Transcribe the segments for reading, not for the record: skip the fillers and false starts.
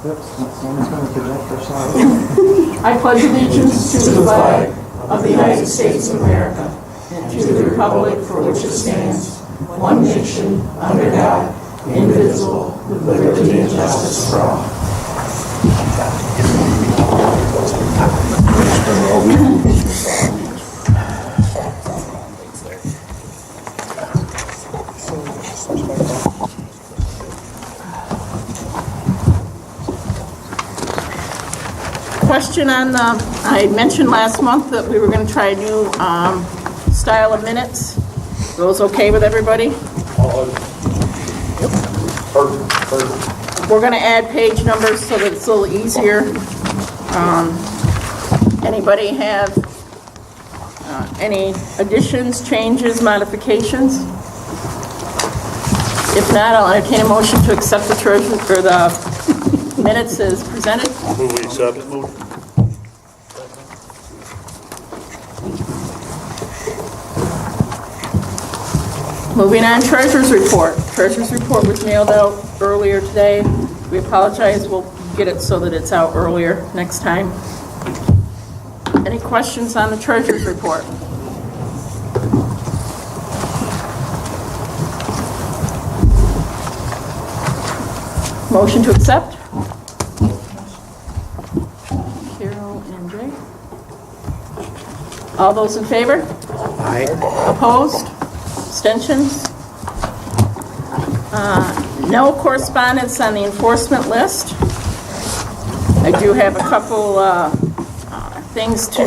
Someone's going to project their side. I pledge allegiance to the flag of the United States of America and to the republic for which it stands, one nation, under God, indivisible, with liberty and justice for all. Question on the, I mentioned last month that we were going to try a new style of minutes. Those okay with everybody? We're going to add page numbers so that it's a little easier. Anybody have any additions, changes, modifications? If not, I'll entertain a motion to accept the treasurer for the minutes as presented. Move we accept. Moving on, treasurer's report. Treasurer's report was mailed out earlier today. We apologize, we'll get it so that it's out earlier next time. Any questions on the treasurer's report? Motion to accept? Carol and Jay. All those in favor? Aye. Opposed? Abstentions? No correspondence on the enforcement list. I do have a couple things to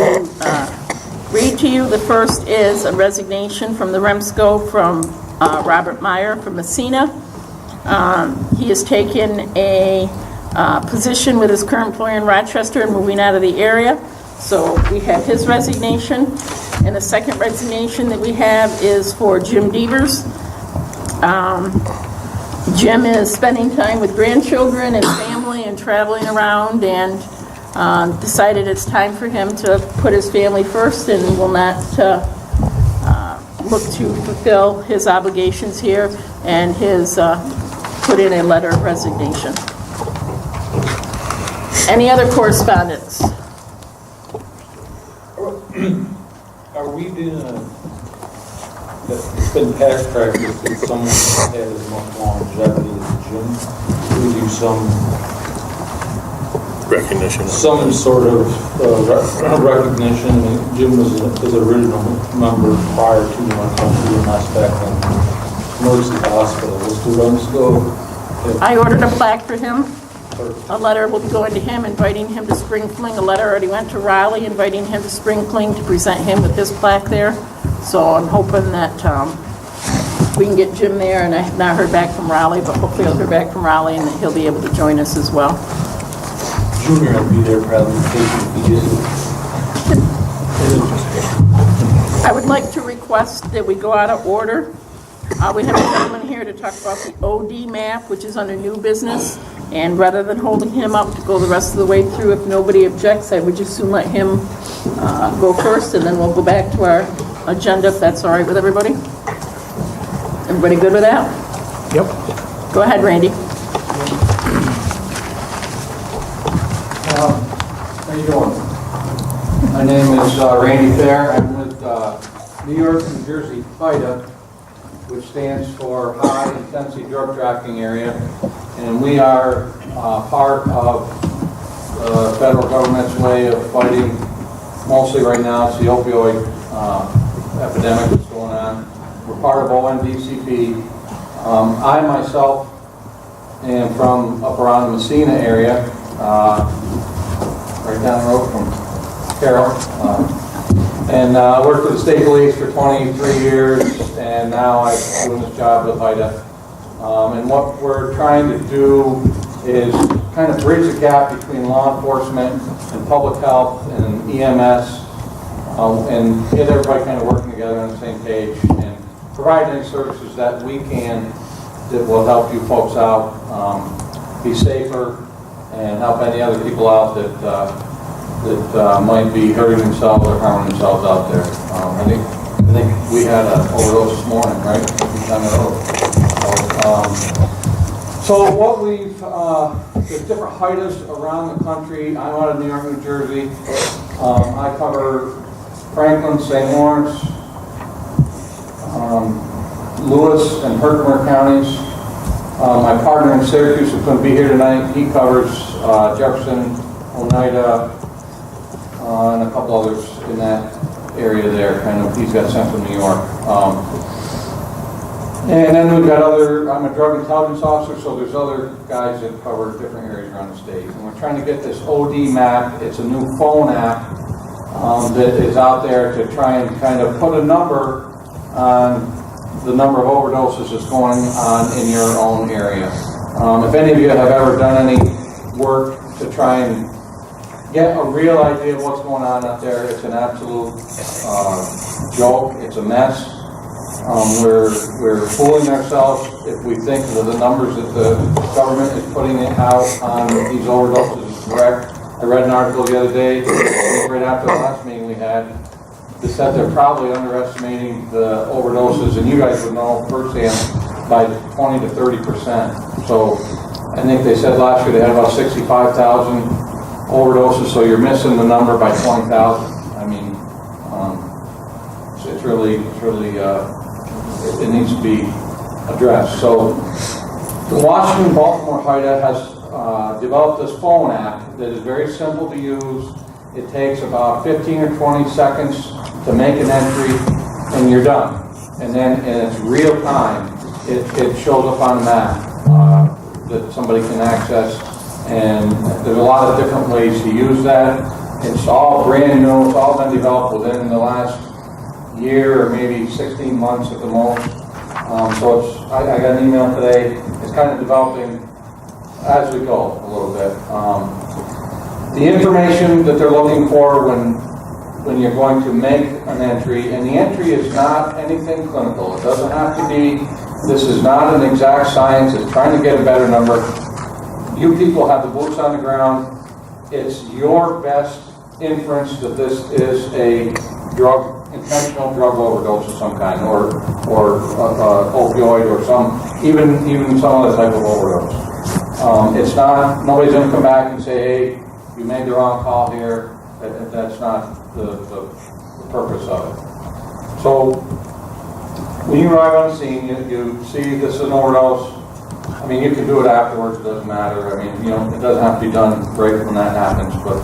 read to you. The first is a resignation from the Remsco from Robert Meyer from Messina. He has taken a position with his current employer in Rochester and moving out of the area. So we have his resignation. And the second resignation that we have is for Jim Devers. Jim is spending time with grandchildren and family and traveling around, and decided it's time for him to put his family first and will not look to fulfill his obligations here, and his put in a letter of resignation. Any other correspondence? Are we doing it's been past practice that someone has as much longevity as Jim? We do some Recognition. sort of recognition. I mean, Jim was his original member prior to when we last back in Mercy Hospital. Was the Remsco? I ordered a plaque for him. A letter will be going to him inviting him to Spring Fling. A letter already went to Raleigh inviting him to Spring Fling to present him with his plaque there. So I'm hoping that we can get Jim there, and I have not heard back from Raleigh, but hopefully I'll hear back from Raleigh and that he'll be able to join us as well. Junior will be there probably if he I would like to request that we go out of order. We have a gentleman here to talk about the OD map, which is under new business. And rather than holding him up to go the rest of the way through, if nobody objects, I would just soon let him go first, and then we'll go back to our agenda, if that's all right with everybody. Everybody good with that? Yep. Go ahead, Randy. How you doing? My name is Randy Fair. I'm with New York, New Jersey FIDA, which stands for High Intensity Drug Trafficking Area, and we are part of the federal government's way of fighting. Mostly right now, it's the opioid epidemic that's going on. We're part of ONDCP. I myself am from up around the Messina area, right down the road from Carroll. And I worked with the state police for 23 years, and now I'm doing this job with HIDA. And what we're trying to do is kind of bridge the gap between law enforcement and public health and EMS, and get everybody kind of working together on the same page and provide any services that we can that will help you folks out, be safer, and help any other people out that might be hurting themselves or harming themselves out there. I think we had an overdose this morning, right? Down the road. So what there's different HIDAs around the country. I'm out of New York, New Jersey. I cover Franklin, St. Lawrence, Lewis, and Herkimer counties. My partner in Syracuse, who couldn't be here tonight, he covers Jefferson, Oneida, and a couple others in that area there. Kind of, he's got Central New York. And then we've got I'm a drug intelligence officer, so there's other guys that cover different areas around the state. And we're trying to get this OD map. It's a new phone app that is out there to try and kind of put a number on the number of overdoses that's going on in your own area. If any of you have ever done any work to try and get a real idea of what's going on out there, it's an absolute joke. It's a mess. We're fooling ourselves if we think that the numbers that the government is putting out on these overdoses is correct. I read an article the other day, right after the last meeting we had, that said they're probably underestimating the overdoses, and you guys would know firsthand, by 20 to 30%. So I think they said last year they had about 65,000 overdoses, so you're missing the number by 20,000. I mean, it's really, it needs to be addressed. So the Washington-Baltimore HIDA has developed this phone app that is very simple to use. It takes about 15 or 20 seconds to make an entry, and you're done. And then in its real time, it shows up on the map that somebody can access. And there's a lot of different ways to use that. It's all brand new. It's all been developed within the last year or maybe 16 months at the most. So I got an email today. It's kind of developing as we go a little bit. The information that they're looking for when you're going to make an entry, and the entry is not anything clinical. It doesn't have to be, this is not an exact science. It's trying to get a better number. You people have the boots on the ground. It's your best inference that this is a intentional drug overdose of some kind, or opioid, or even some other type of overdose. It's not, nobody's going to come back and say, hey, you made the wrong call here. That's not the purpose of it. So when you arrive on the scene, you see this is an overdose. I mean, you can do it afterwards, it doesn't matter. I mean, it doesn't have to be done right when that happens, but,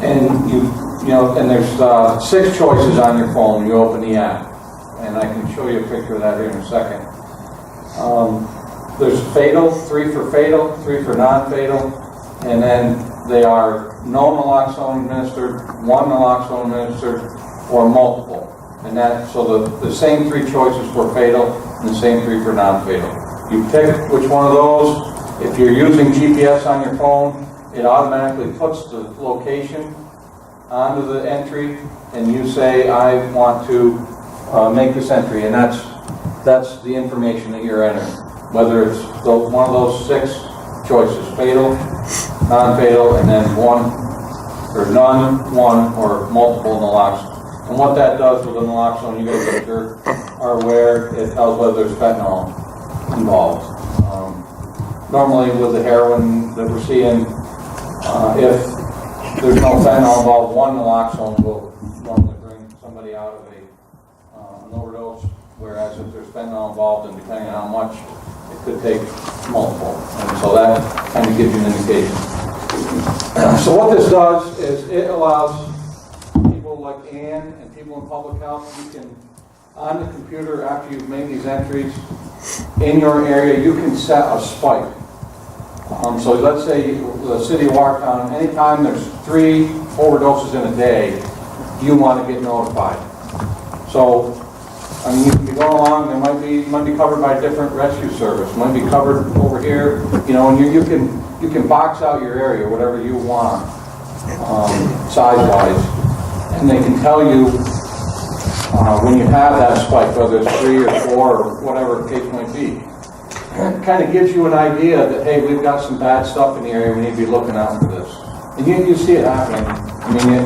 and there's 6 choices on your phone. You open the app, and I can show you a picture of that here in a second. There's fatal, 3 for fatal, 3 for non-fatal, and then they are no naloxone administered, 1 naloxone administered, or multiple. And that, so the same 3 choices for fatal, and the same 3 for non-fatal. You pick which one of those. If you're using GPS on your phone, it automatically puts the location onto the entry, and you say, I want to make this entry, and that's the information that you're entering. Whether it's one of those 6 choices, fatal, non-fatal, and then 1, or none, 1, or multiple naloxone. And what that does with the naloxone, you guys are aware, it tells whether there's fentanyl involved. Normally with the heroin that we're seeing, if there's no fentanyl involved, 1 naloxone will normally bring somebody out of an overdose, whereas if there's fentanyl involved, and depending on how much, it could take multiple. And so that kind of gives you an indication. So what this does is it allows people like Ann and people in public health, you can, on the computer, after you've made these entries, in your area, you can set a spike. So let's say the city of Watertown, anytime there's 3 overdoses in a day, you want to get notified. So, I mean, you can be going along, they might be covered by a different rescue service, might be covered over here, and you can box out your area, whatever you want, size-wise, and they can tell you when you have that spike, whether it's 3 or 4 or whatever the case might be. It kind of gives you an idea that, hey, we've got some bad stuff in the area, we need to be looking out for this. And you see it happening. I mean,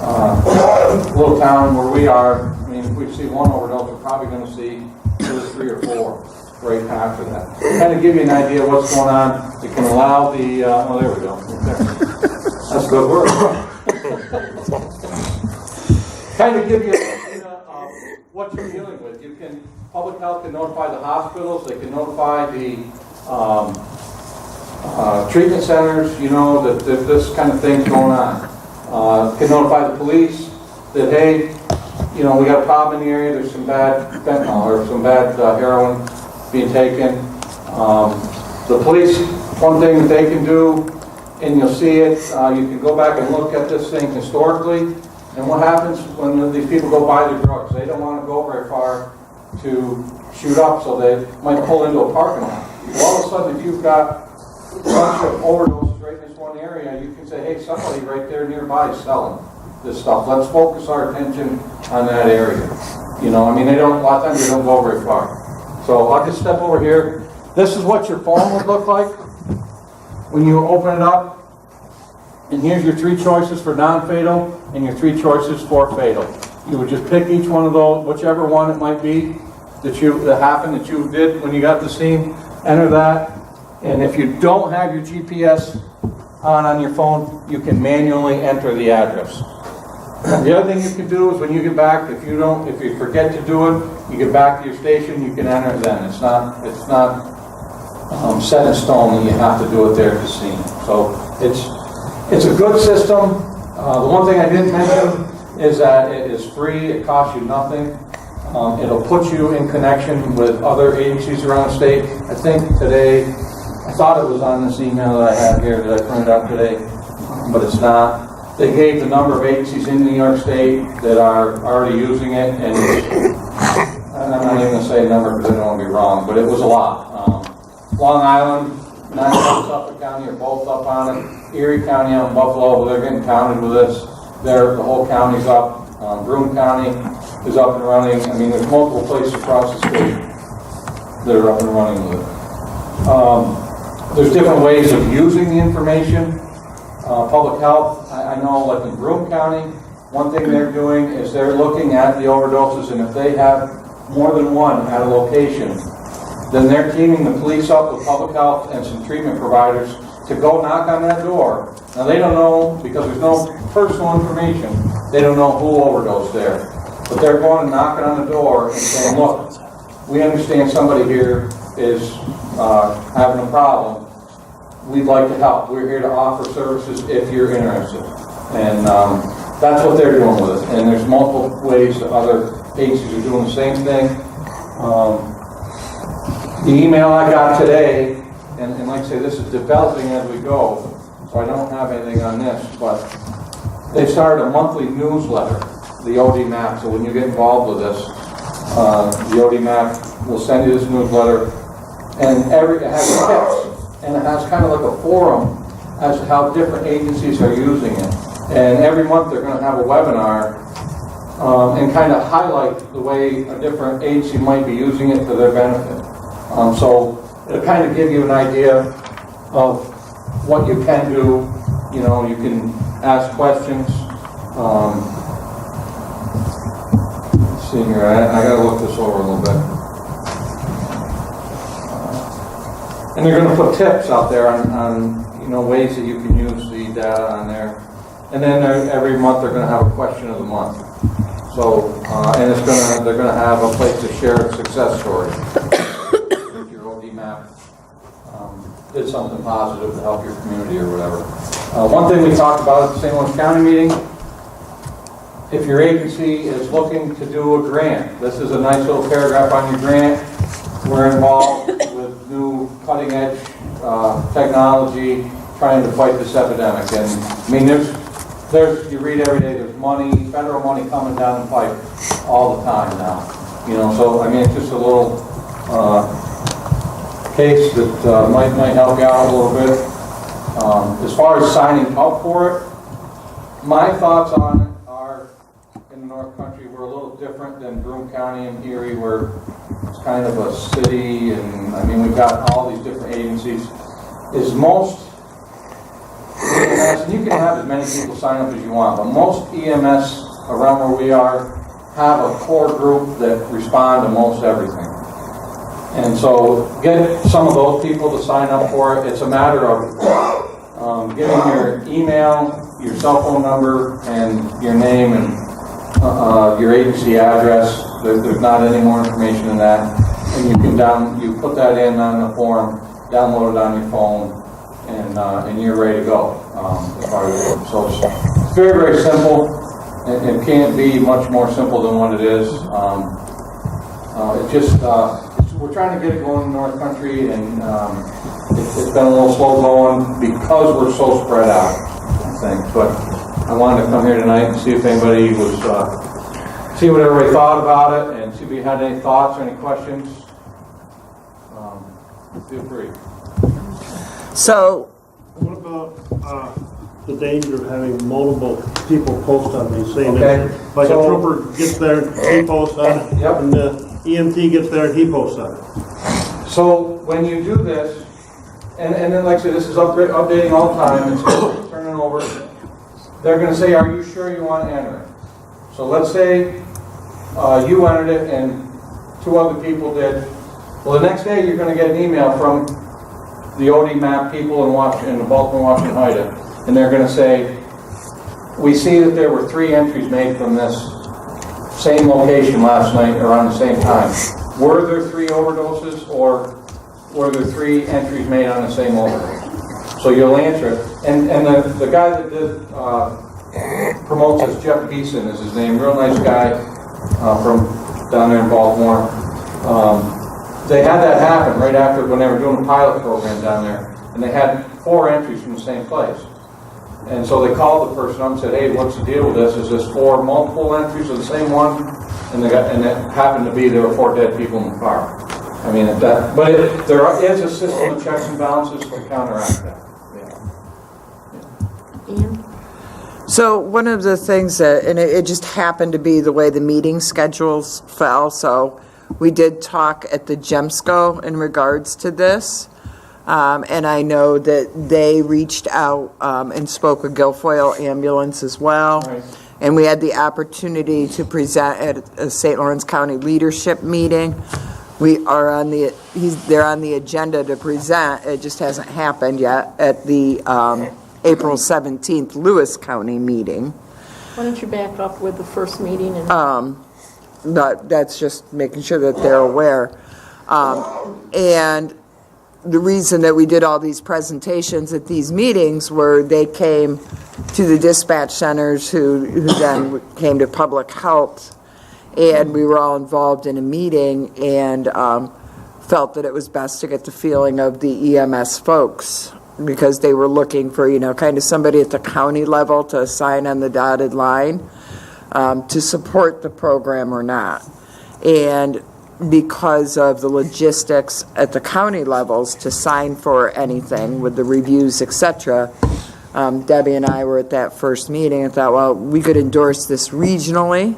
a little town where we are, I mean, if we see 1 overdose, we're probably going to see 2 or 3 or 4. right after that. Kind of give you an idea of what's going on. It can allow the, oh, there we go. That's good work. Kind of give you an idea of what you're dealing with. You can, public health can notify the hospitals, they can notify the treatment centers, you know, that this kind of thing's going on. Can notify the police that, hey, you know, we got a problem in the area, there's some bad fentanyl or some bad heroin being taken. The police, one thing that they can do, and you'll see it, you can go back and look at this thing historically, and what happens when these people go buy their drugs. They don't want to go very far to shoot up, so they might pull into a parking lot. Well, all of a sudden, if you've got a bunch of overdoses right in this one area, you can say, hey, somebody right there nearby is selling this stuff. Let's focus our attention on that area. You know, I mean, a lot of times they don't go very far. So I'll just step over here. This is what your phone would look like when you open it up. And here's your 3 choices for non-fatal and your 3 choices for fatal. You would just pick each one of those, whichever one it might be that happened, that you did when you got the scene, enter that. And if you don't have your GPS on your phone, you can manually enter the address. The other thing you can do is when you get back, if you forget to do it, you get back to your station, you can enter it then. It's not set in stone that you have to do it there at the scene. So it's a good system. The one thing I didn't mention is that it is free, it costs you nothing. It'll put you in connection with other agencies around the state. I think today, I thought it was on this email that I have here that I printed out today, but it's not. They gave the number of agencies in New York State that are already using it, and I'm not even going to say a number because I don't want to be wrong, but it was a lot. Long Island, Suffolk County are both up on it. Erie County out in Buffalo, they're getting counted with this. The whole county's up. Broome County is up and running. I mean, there's multiple places across the state that are up and running with it. There's different ways of using the information. Public health, I know like in Broome County, one thing they're doing is they're looking at the overdoses, and if they have more than one at a location, then they're teaming the police up with public health and some treatment providers to go knock on that door. Now they don't know, because there's no personal information, they don't know who overdosed there. But they're going and knocking on the door and saying, look, we understand somebody here is having a problem. We'd like to help. We're here to offer services if you're interested. And that's what they're doing with it. And there's multiple ways that other agencies are doing the same thing. The email I got today, and like I say, this is developing as we go, so I don't have anything on this, but they started a monthly newsletter, the OD Map. So when you get involved with this, the OD Map will send you this newsletter, and it has tips. And it has kind of like a forum as to how different agencies are using it. And every month they're going to have a webinar and kind of highlight the way a different agency might be using it for their benefit. So it'll kind of give you an idea of what you can do. You know, you can ask questions. Let's see here, I got to look this over a little bit. And they're going to put tips out there on ways that you can use the data on there. And then every month they're going to have a question of the month. So and they're going to have a place to share a success story. If your OD map did something positive to help your community or whatever. One thing we talked about at the St. Louis County meeting, if your agency is looking to do a grant, this is a nice little paragraph on your grant. We're involved with new cutting-edge technology trying to fight this epidemic. And I mean, there's you read every day, there's money, federal money coming down the pipe all the time now. You know, so I mean, it's just a little case that might help you out a little bit. As far as signing up for it, my thoughts on it are, in the North Country, we're a little different than Broome County and Erie, where it's kind of a city, and I mean, we've got all these different agencies. Is most EMS, and you can have as many people sign up as you want, but most EMS around where we are have a core group that respond to most everything. And so get some of those people to sign up for it. It's a matter of giving your email, your cell phone number, and your name and your agency address. There's not any more information than that. And you put that in on the form, download it on your phone, and you're ready to go. So it's very, very simple. It can't be much more simple than what it is. We're trying to get it going in North Country, and it's been a little slow going because we're so spread out, I think. But I wanted to come here tonight and see if anybody was, see what everybody thought about it, and see if you had any thoughts or any questions. Feel free. So, What about the danger of having multiple people post on these, saying Okay, that, like so- a trooper gets there, he posts on it, Yep. and the EMT gets there, and he posts on it. So when you do this, and then like I said, this is updating all the time, it's turning over, they're going to say, are you sure you want to enter it? So let's say you entered it and 2 other people did. Well, the next day you're going to get an email from the OD map people in the Baltimore, Washington, Haida, and they're going to say, we see that there were 3 entries made from this same location last night around the same time. Were there 3 overdoses, or were there 3 entries made on the same overdose? So you'll answer it. And the guy that did promotes us, Jeff Beeson is his name, real nice guy from down there in Baltimore. They had that happen right after when they were doing a pilot program down there, and they had 4 entries from the same place. And so they called the person up and said, hey, what's the deal with this? Is this 4 multiple entries of the same one? And it happened to be there were 4 dead people in the car. I mean, there is a system of checks and balances to counteract that. Ian? So one of the things that, and it just happened to be the way the meeting schedules fell, so we did talk at the Remsco in regards to this. And I know that they reached out and spoke with Guilfoyle Ambulance as well. Right. And we had the opportunity to present at a St. Lawrence County leadership meeting. They're on the agenda to present, it just hasn't happened yet, at the April 17th Lewis County meeting. Why don't you back up with the first meeting? And But that's just making sure that they're aware. And the reason that we did all these presentations at these meetings were they came to the dispatch centers who then came to public health, and we were all involved in a meeting and felt that it was best to get the feeling of the EMS folks, because they were looking for, kind of somebody at the county level to sign on the dotted line to support the program or not. And because of the logistics at the county levels to sign for anything with the reviews, etc., Debbie and I were at that first meeting and thought, well, we could endorse this regionally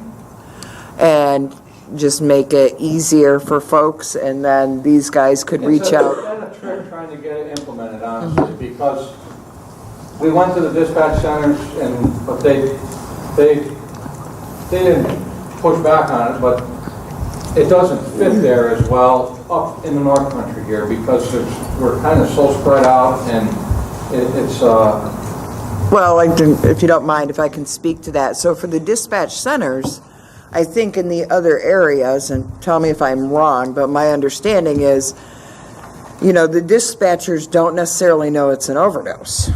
and just make it easier for folks, and then these guys could reach out. It's been a trick trying to get it implemented, honestly, because we went to the dispatch centers, but they didn't push back on it, but it doesn't fit there as well up in the North Country here, because we're kind of so spread out, and it's Well, if you don't mind, if I can speak to that. So for the dispatch centers, I think in the other areas, and tell me if I'm wrong, but my understanding is, the dispatchers don't necessarily know it's an overdose.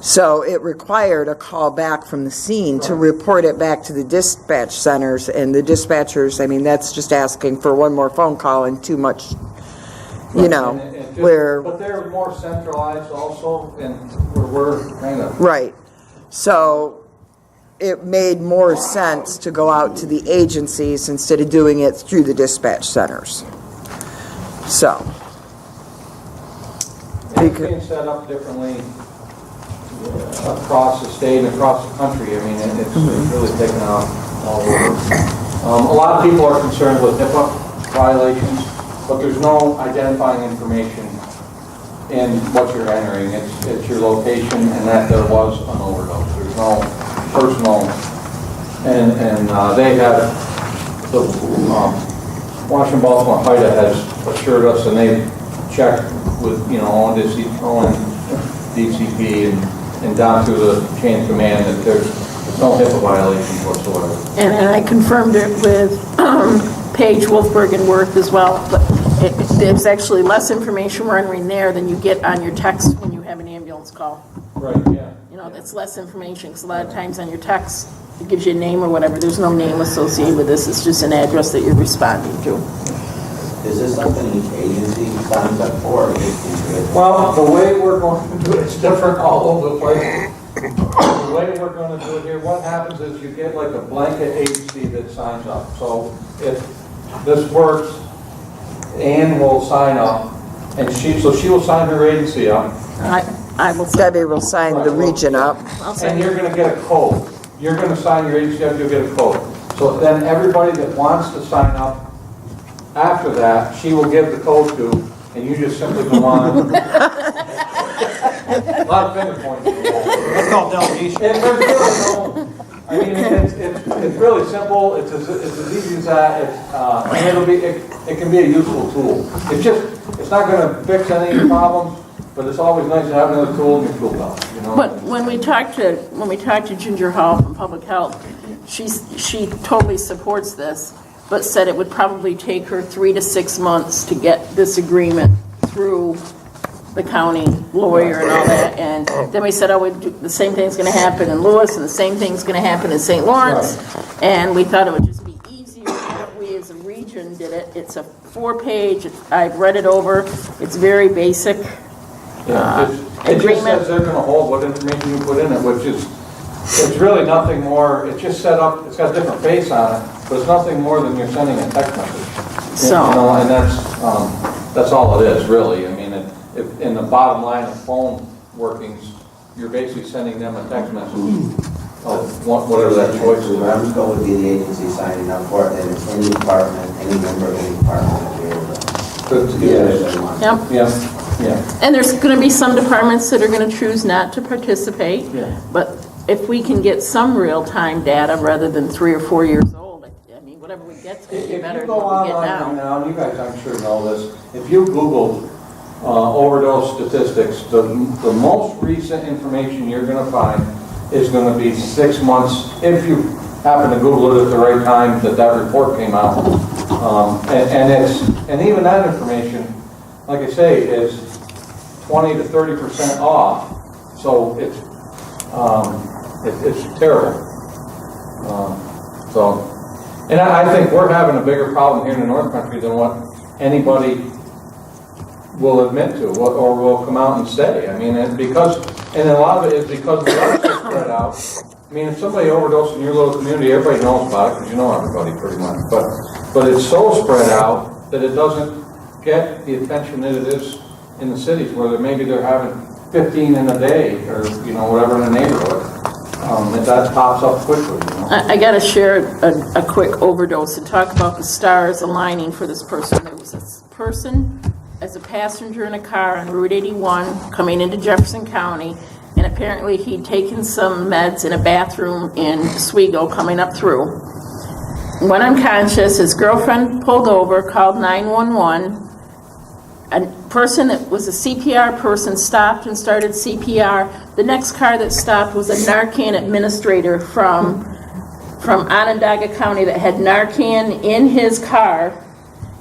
So it required a call back from the scene to report it back to the dispatch centers, and the dispatchers, that's just asking for one more phone call and too much, But they're more centralized also, and we're kind of... Right. So it made more sense to go out to the agencies instead of doing it through the dispatch centers. So. It's being set up differently across the state and across the country. It's really taken off all over. A lot of people are concerned with HIPAA violations, but there's no identifying information in what you're entering. It's your location and that there was an overdose. There's no personal, and they have, the Washington Baltimore HIDA has assured us, and they checked with, on DCP and down through the chain of command that there's no HIPAA violations whatsoever. And I confirmed it with Paige, Wolfberg, and Worth as well, but there's actually less information running there than you get on your text when you have an ambulance call. Right, yeah. That's less information, because a lot of times on your text, it gives you a name or whatever. There's no name associated with this. It's just an address that you're responding to. Is this something each agency signs up for? Or Well, the way we're going to do it's different all over the place. The way we're going to do it here, what happens is you get like a blanket agency that signs up. So if this works, Ann will sign up, and she will sign her agency up. I will say, Debbie will sign the region up. And you're going to get a code. You're going to sign your agency up, you'll get a code. So then everybody that wants to sign up after that, she will give the code to, and you just simply go on. A lot of finger pointing. That's called delegation. There's really no, I mean, it's really simple, it's as easy as that, and it can be a useful tool. It's not gonna fix any problems, but it's always nice to have another tool in your tool belt, but when we talked to Ginger Hall from Public Health, she totally supports this, but said it would probably take her 3 to 6 months to get this agreement through the county lawyer and all that. And then we said, the same thing's going to happen in Lewis, and the same thing's going to happen in St. Lawrence. Right. And we thought it would just be easier if we as a region did it. It's a 4-page, I've read it over, it's very basic. It just says they're going to hold what information you put in it, which is, it's really nothing more, it's just set up, it's got a different face on it, but it's nothing more than you're sending a text message. And that's all it is, really. I mean, if in the bottom line of phone workings, you're basically sending them a text message of whatever that choice is. Remsco would be the agency signing up for it, and it's any department, any member of any department would be able to get it if they want. Yep. Yeah. And there's going to be some departments that are going to choose not to participate. Yeah. But if we can get some real-time data rather than 3 or 4 years old, I mean, whatever we get to be better If than you go what we get online now. now, and you guys I'm sure know this, if you Google overdose statistics, the most recent information you're going to find is going to be 6 months, if you happen to Google it at the right time that report came out. And even that information, like I say, is 20 to 30% off. So it's terrible. And I think we're having a bigger problem here in the North Country than what anybody will admit to or will come out and say. I mean, and a lot of it is because we are so spread out. I mean, if somebody overdoses in your little community, everybody knows about it because you know everybody pretty much. But it's so spread out that it doesn't get the attention that it is in the cities where maybe they're having 15 in a day or whatever in the neighborhood. That pops up quickly. I got to share a quick overdose and talk about the stars aligning for this person. There was this person as a passenger in a car on Route 81 coming into Jefferson County, and apparently he'd taken some meds in a bathroom in Oswego coming up through. Went unconscious, his girlfriend pulled over, called 911. A person that was a CPR person stopped and started CPR. The next car that stopped was a Narcan administrator from Onondaga County that had Narcan in his car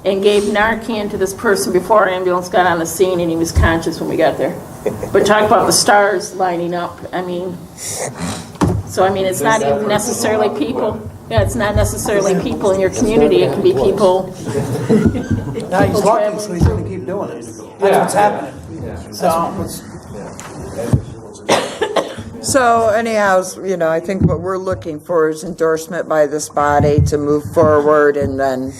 and gave Narcan to this person before our ambulance got on the scene, and he was conscious when we got there. But talk about the stars lining up. I mean, it's not even necessarily people. Yeah, it's not necessarily people in your community. It can be people. Now he's lucky, so he's going to keep doing it. That's what's happening. So anyhow, I think what we're looking for is endorsement by this body to move forward, and then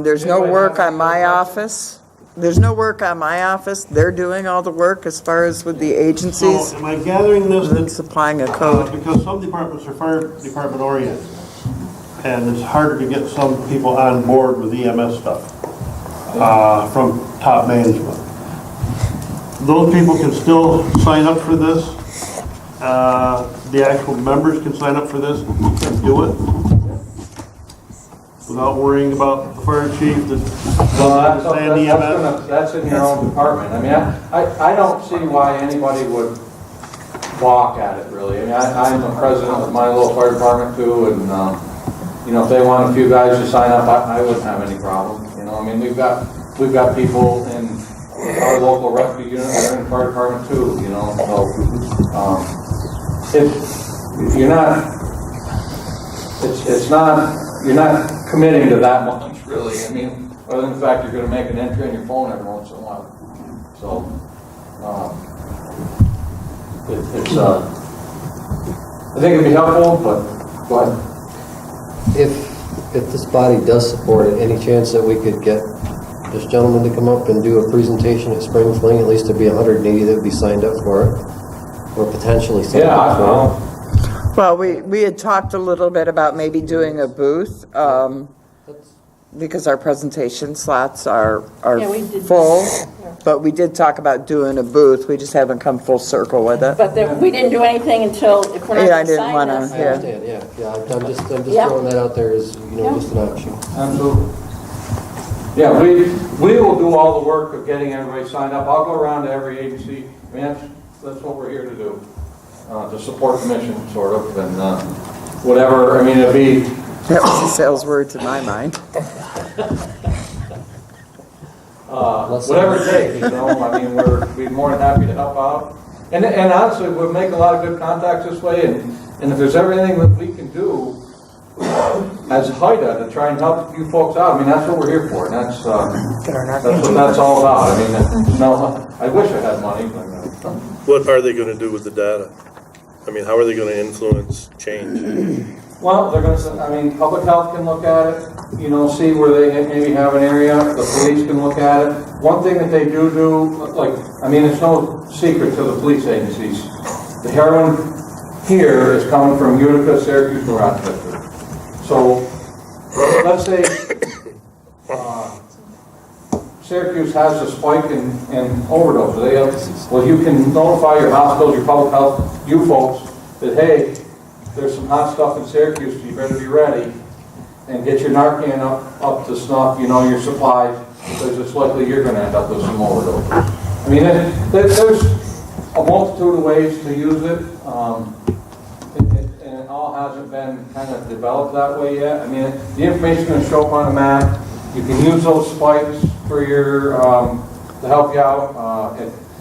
there's no work on my office. They're doing all the work as far as with the agencies. So am I gathering this and supplying a code. because some departments are fire department oriented, and it's harder to get some people on board with EMS stuff from top management. Those people can still sign up for this. The actual members can sign up for this and do it. without worrying about the fire chief that Well, doesn't understand EMS? that's in your own department. I mean, I don't see why anybody would balk at it, really. I mean, I'm the president of my little fire department too, and, you know, if they want a few guys to sign up, I wouldn't have any problem. You know, I mean, we've got people in our local rescue unit that are in the fire department too, you know, so, you're not committing to that much, really. I mean, other than the fact you're gonna make an entry on your phone every once in a while. So, I think it'd be helpful, but go ahead. If this body does support it, any chance that we could get this gentleman to come up and do a presentation at Spring Fling? At least there'd be 180 that would be signed up for it, or potentially signed up for it. Well, we had talked a little bit about maybe doing a booth, because our presentation slots are Yeah, we did. full, but we did talk about doing a booth, we just haven't come full circle with it. But we didn't do anything until, if we're not Yeah, I going to didn't sign wanna- this. I Yeah. understand, yeah. I'm just Yeah. throwing that out there as, Yeah. just an option. Absolutely. Yeah, we will do all the work of getting everybody signed up. I'll go around to every agency. I mean, that's what we're here to do, to support the mission, sort of, and whatever. I mean, it'll be. That was the sales words in my mind. Whatever it takes, you know. I mean, we'd be more than happy to help out. And honestly, we'll make a lot of good contacts this way. And if there's everything that we can do as HIDA to try and help you folks out, I mean, that's what we're here for. And that's what that's all about. I mean, no, I wish I had money, but. What are they going to do with the data? I mean, how are they going to influence change? Well, they're going to, I mean, public health can look at it, you know, see where they maybe have an area. The police can look at it. One thing that they do, like, I mean, it's no secret to the police agencies. The heroin here is coming from Utica, Syracuse, and Rochester. So, let's say Syracuse has a spike in overdose. They have, well, you can notify your hospitals, your public health, you folks, that, hey, there's some hot stuff in Syracuse, you better be ready, and get your Narcan up to snuff, you know, your supplies, because it's likely you're going to end up with some overdose. I mean, there's a multitude of ways to use it, and it all hasn't been kind of developed that way yet. I mean, the information's going to show up on a map. You can use those spikes for your to help you out.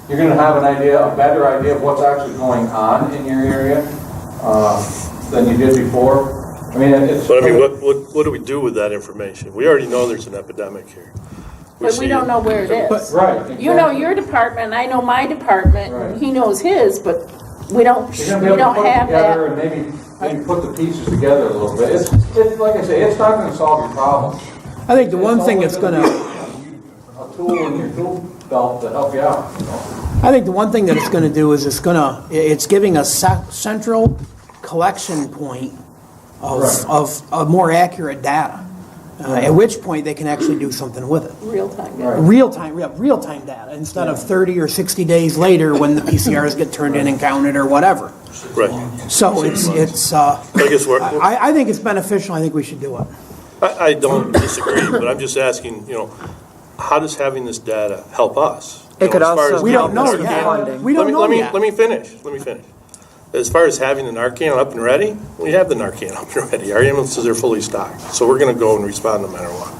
You're going to have a better idea of what's actually going on in your area than you did before. I mean, But I mean, what do we do with that information? We already know there's an epidemic here. But we don't know where it is. Right. Exactly. You know your department, I know my department, Right. he knows his, but we don't You're gonna be able to put it have together that. and maybe put the pieces together a little bit. It's like I say, it's not going to solve your problem. I think the one thing that's gonna, A tool in your tool belt to help you out. You know? I think the one thing that it's gonna do is it's giving a central collection point of more accurate data. At which point they can actually do something with it. Real time. Right. Real-time data, instead of 30 or 60 days later when the PCRs get turned in and counted or whatever. Right. So it's I guess I think it's beneficial, I think we should do it. I don't disagree, but I'm just asking, how does having this data help us? It could as far also as We don't know Narcan. yet. We don't know yet. Let me finish. As far as having the Narcan up and ready, we have the Narcan up and ready. Our ambulances are fully stocked, so we're going to go and respond no matter what.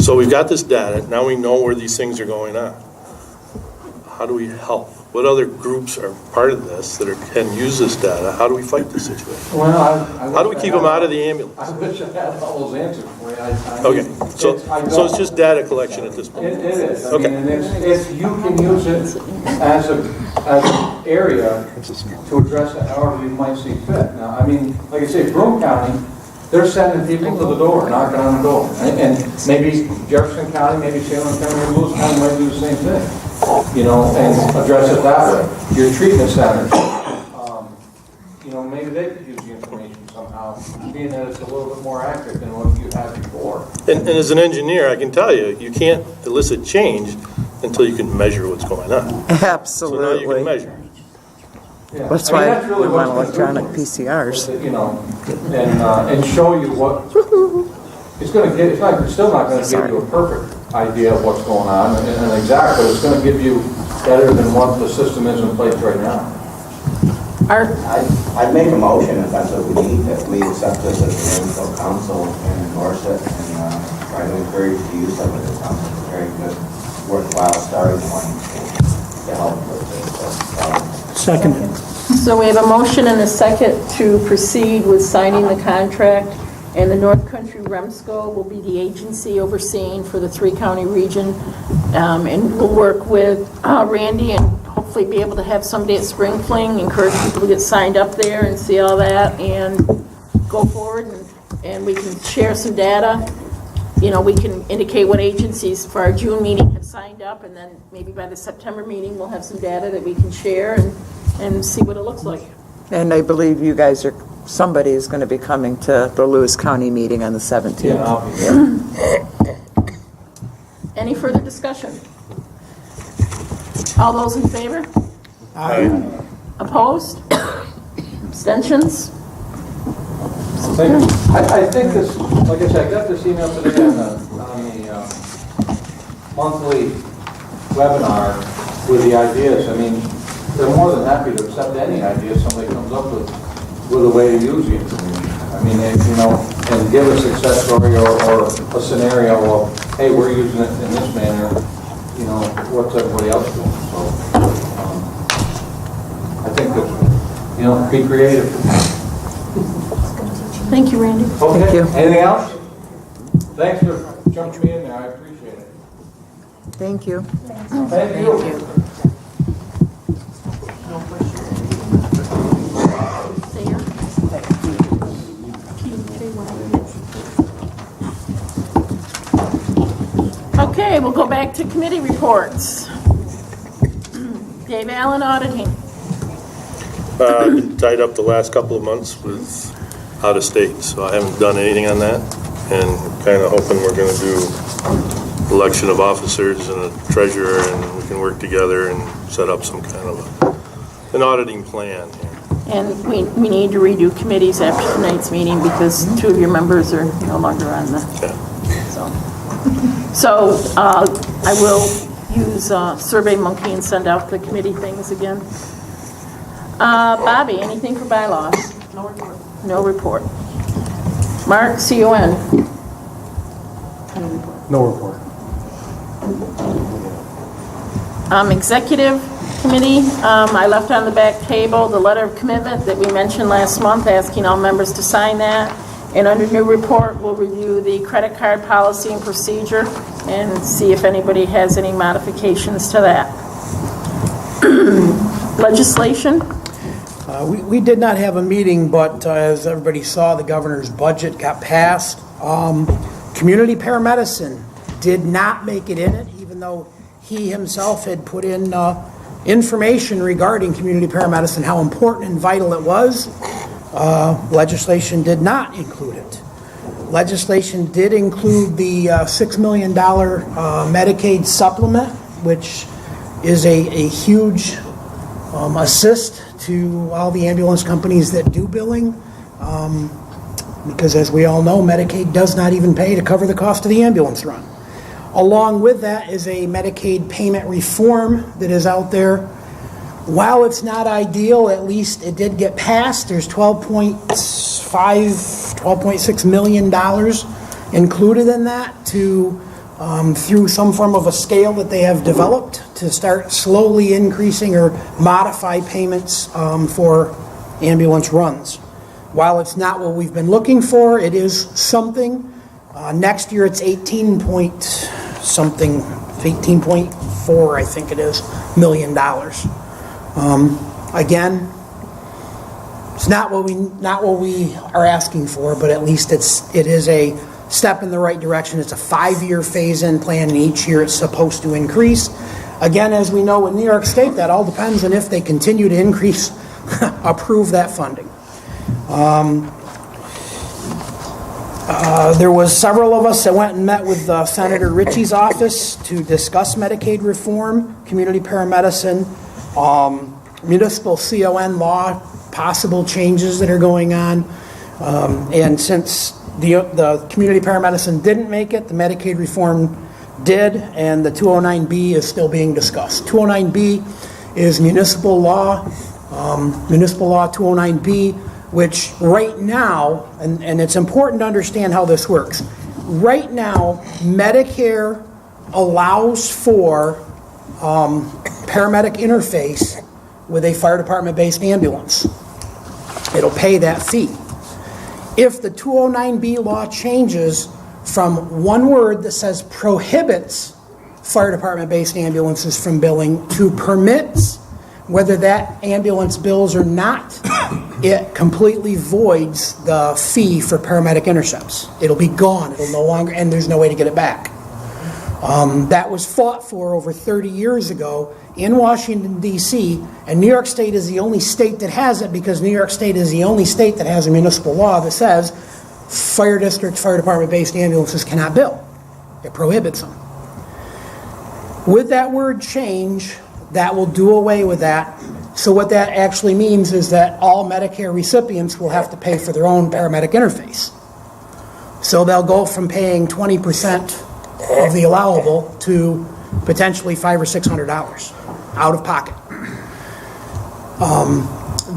So we've got this data. Now we know where these things are going on. How do we help? What other groups are part of this that can use this data? How do we fight this situation? Well, How do we keep them out of the ambulance? I wish I had all those answers for you. Okay, so it's just data collection at this point. It is. I Okay. mean, and it's you can use it as an area to address it however you might see fit. Now, I mean, like I say, Broome County, they're sending people to the door, knocking on the door. And maybe Jefferson County, maybe Salem County, or Lewis County might do the same thing, and address it that way. Your treatment centers, maybe they could use the information somehow, being that it's a little bit more accurate than what you had before. And as an engineer, I can tell you, you can't elicit change until you can measure what's going on. So now you Absolutely. can measure. Yeah. That's I mean, why that's really we want what's been electronic good for us. PCRs. And show you what, it's still not gonna give you a perfect idea of what's going on and exact, but it's gonna give you better than what the system is in place right now. Art? I'd make a motion if that's what we need, that we accept this as the Remsco council and endorse it and try to encourage the use of it. It sounds like a very good, worthwhile starting point to help with this. Second. So we have a motion and a second to proceed with signing the contract, and the North Country Remsco will be the agency overseeing for the three-county region, and we'll work with Randy and hopefully be able to have somebody at Spring Fling, encourage people to get signed up there and see all that, and go forward, and we can share some data. You know, we can indicate what agencies for our June meeting have signed up, and then maybe by the September meeting, we'll have some data that we can share and see what it looks like. And I believe you guys somebody is going to be coming to the Lewis County meeting on the 17th. Yeah, I'll be there. Any further discussion? All those in favor? Aye. Opposed? Abstentions? I think this, like I said, I got this email today on the monthly webinar with the ideas. I mean, they're more than happy to accept any idea somebody comes up with a way to use the information. I mean, and give a success story or a scenario of, hey, we're using it in this manner, what's everybody else doing? So, I think that, be creative. Thank you, Randy. Okay. Thank you. Anything else? Thanks for jumping me in there. I appreciate it. Thank you. Thank you. Okay, we'll go back to committee reports. Dave Allen, auditing. I've been tied up the last couple of months with out of state, so I haven't done anything on that, and kind of hoping we're going to do election of officers and a treasurer, and we can work together and set up some kind of an auditing plan here. And we need to redo committees after tonight's meeting because two of your members are no longer on the, so I will use SurveyMonkey and send out the committee things again. Bobby, anything for bylaws? No report. No report. Mark, CON? No report. Executive committee, I left on the back table the letter of commitment that we mentioned last month, asking all members to sign that. And under new report, we'll review the credit card policy and procedure and see if anybody has any modifications to that. Legislation? We did not have a meeting, but as everybody saw, the governor's budget got passed. Community paramedicine did not make it in it, even though he himself had put in information regarding community paramedicine, how important and vital it was. Legislation did not include it. Legislation did include the $6 million Medicaid supplement, which is a huge assist to all the ambulance companies that do billing, because as we all know, Medicaid does not even pay to cover the cost of the ambulance run. Along with that is a Medicaid payment reform that is out there. While it's not ideal, at least it did get passed. There's $12.6 million included in that to through some form of a scale that they have developed to start slowly increasing or modify payments for ambulance runs. While it's not what we've been looking for, it is something. Next year it's 18.4, I think it is, $1 million. Again, it's not what we are asking for, but at least it is a step in the right direction. It's a 5-year phase-in plan, and each year it's supposed to increase. Again, as we know in New York State, that all depends on if they continue to increase, approve that funding. There was several of us that went and met with Senator Ritchie's office to discuss Medicaid reform, community paramedicine, municipal CON law, possible changes that are going on. And since the community paramedicine didn't make it, the Medicaid reform did, and the 209B is still being discussed. 209B is municipal law 209B, which right now, and it's important to understand how this works. Right now, Medicare allows for paramedic interface with a fire department-based ambulance. It'll pay that fee. If the 209B law changes from one word that says prohibits fire department-based ambulances from billing to permits, whether that ambulance bills or not, it completely voids the fee for paramedic intercepts. It'll be gone. It'll no longer, and there's no way to get it back. That was fought for over 30 years ago in Washington, D.C., and New York State is the only state that has it because New York State is the only state that has a municipal law that says fire district, fire department-based ambulances cannot bill. It prohibits them. With that word change, that will do away with that. So what that actually means is that all Medicare recipients will have to pay for their own paramedic interface. So they'll go from paying 20% of the allowable to potentially $500 or $600 out of pocket.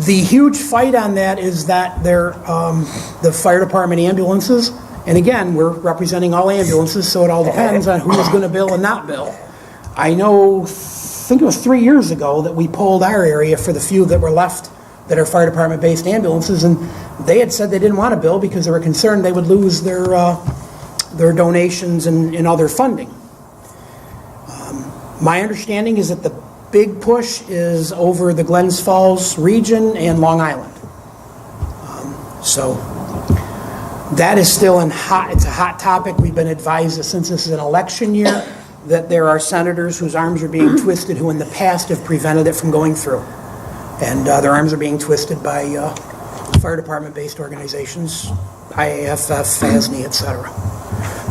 The huge fight on that is that the fire department ambulances, and again, we're representing all ambulances, so it all depends on who's going to bill and not bill. I think it was 3 years ago that we polled our area for the few that were left that are fire department-based ambulances, and they had said they didn't want to bill because they were concerned they would lose their donations and other funding. My understanding is that the big push is over the Glens Falls region and Long Island. So that is still it's a hot topic. We've been advised that since this is an election year, that there are senators whose arms are being twisted who in the past have prevented it from going through. And their arms are being twisted by fire department-based organizations, IAFF, FASNY, etc.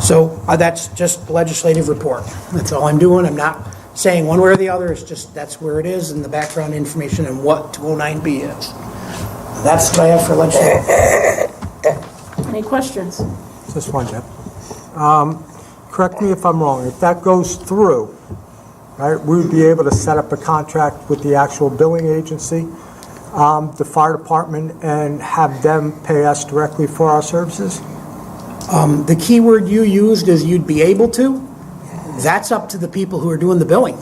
So that's just legislative report. That's all I'm doing. I'm not saying one way or the other. It's just that's where it is and the background information and what 209B is. That's what I have for legislative. Any questions? Just one, Deb. Correct me if I'm wrong. If that goes through, right, we would be able to set up a contract with the actual billing agency, the fire department, and have them pay us directly for our services? The key word you used is you'd be able to. That's up to the people who are doing the billing.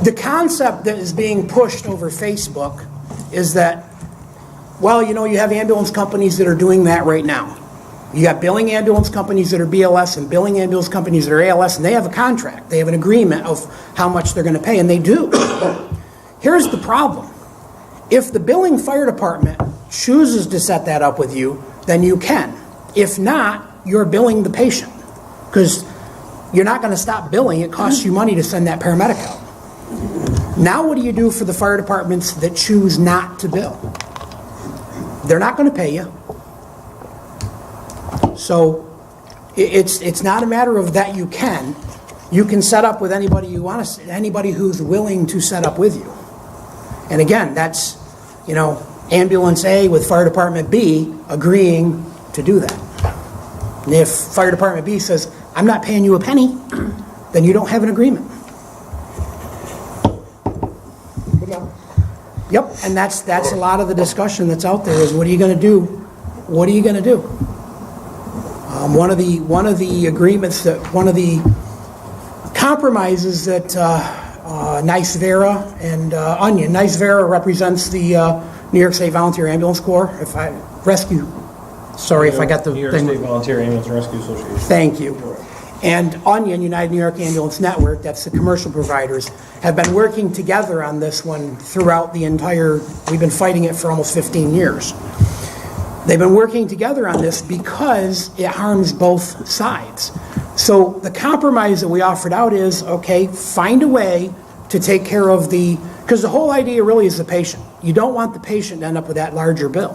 The concept that is being pushed over Facebook is that, well, you have ambulance companies that are doing that right now. You got billing ambulance companies that are BLS and billing ambulance companies that are ALS, and they have a contract. They have an agreement of how much they're going to pay, and they do. Here's the problem. If the billing fire department chooses to set that up with you, then you can. If not, you're billing the patient because you're not going to stop billing. It costs you money to send that paramedic out. Now what do you do for the fire departments that choose not to bill? They're not going to pay you. So it's not a matter of that you can. You can set up with anybody you want to, anybody who's willing to set up with you. And again, that's, ambulance A with fire department B agreeing to do that. And if fire department B says, I'm not paying you a penny, then you don't have an agreement. Yep, and that's a lot of the discussion that's out there is what are you going to do? What are you going to do? One of the agreements one of the compromises that Nice Vera and Onion. Nice Vera represents the New York State Volunteer Ambulance Corps. If I got the New York thing. State Volunteer Ambulance and Rescue Association. Thank you. And Onion, United New York Ambulance Network, that's the commercial providers, have been working together on this one throughout we've been fighting it for almost 15 years. They've been working together on this because it harms both sides. So the compromise that we offered out is, okay, find a way to take care of because the whole idea really is the patient. You don't want the patient to end up with that larger bill.